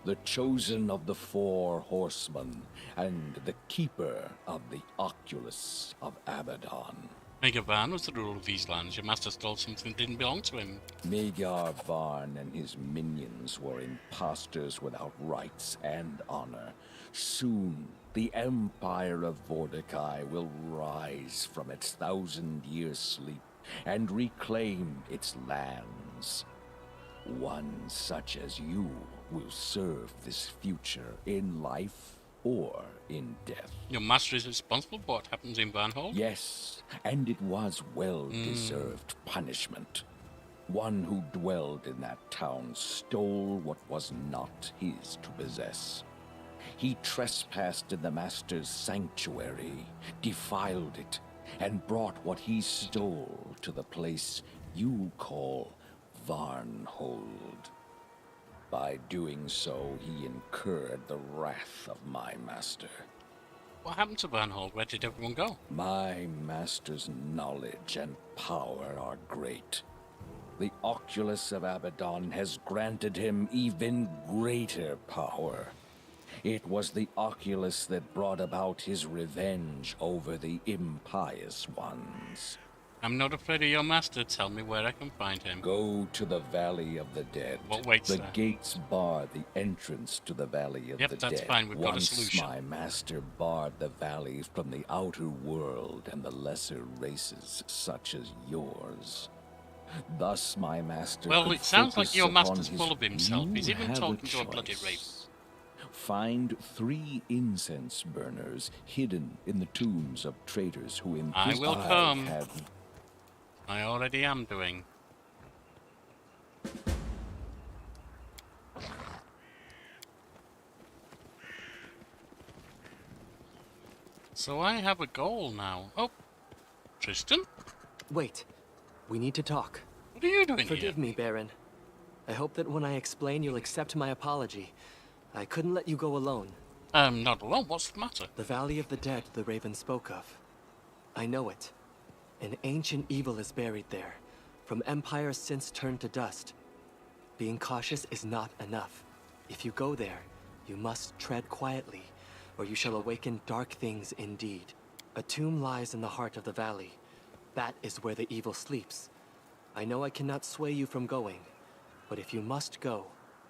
the chosen of the 4 horsemen, and the keeper of the Oculus of Abaddon. Maegar Varn was the ruler of these lands. Your master stole something that didn't belong to him. Maegar Varn and his minions were impostors without rights and honor. Soon, the Empire of Vordakai will rise from its 1,000-year sleep and reclaim its lands. One such as you will serve this future in life or in death. Your master is responsible for what happens in Varnhold? Yes, and it was well-deserved punishment. One who dwelled in that town stole what was not his to possess. He trespassed in the master's sanctuary, defiled it, and brought what he stole to the place you call Varnhold. By doing so, he incurred the wrath of my master. What happened to Varnhold? Where did everyone go? My master's knowledge and power are great. The Oculus of Abaddon has granted him even greater power. It was the Oculus that brought about his revenge over the impious ones. I'm not afraid of your master. Tell me where I can find him. Go to the Valley of the Dead. What waits The there? gates bar the entrance to the Valley of the Dead. Yep, that's fine. We've got a Once solution. my master barred the valley from the outer world and the lesser races such as yours. Thus my master Well, could it sounds like focus your upon master's his- full of himself. He's You even have talking to a bloody choice. raven. Find 3 incense burners hidden in the tombs of traitors who I imprisoned. will come. have I already am doing. So I have a goal now. Oh, Tristan? Wait. We need to talk. What are you doing Forgive here? me, Baron. I hope that when I explain, you'll accept my apology. I couldn't let you go alone. Not alone. What's the matter? The Valley of the Dead the Raven spoke of. I know it. An ancient evil is buried there, from empires since turned to dust. Being cautious is not enough. If you go there, you must tread quietly, or you shall awaken dark things indeed. A tomb lies in the heart of the valley. That is where the evil sleeps. I know I cannot sway you from going, but if you must go,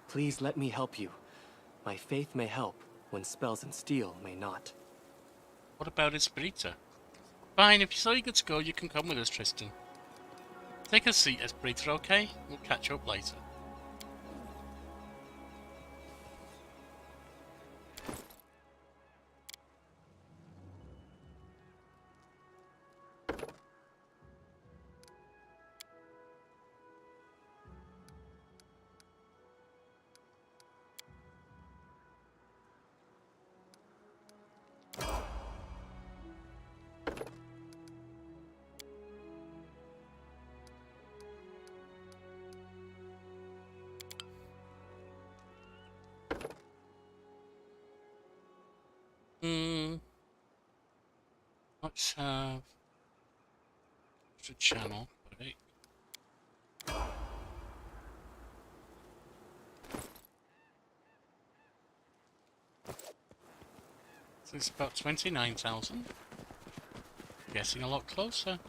please let me help you. My faith may help, when spells and steel may not. What about Espirita? Fine, if you're so eager to go, you can come with us, Tristan. Take a seat, Espirita, okay? We'll catch up later. Let's have the channel. Right. So it's about 29,000. Getting a lot closer.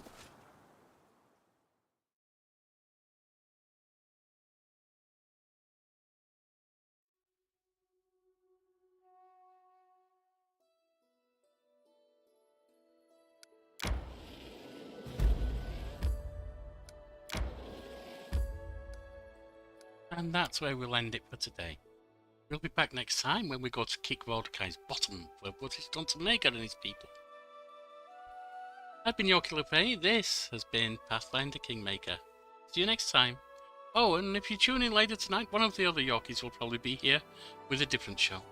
And that's where we'll end it for today. We'll be back next time when we go to kick Mordecai's bottom for what he's done to Maegar and his people. I've been your Killer Faye. This has been Pathfinder Kingmaker. See you next time. Oh, and if you tune in later tonight, one of the other Yorkies will probably be here with a different show.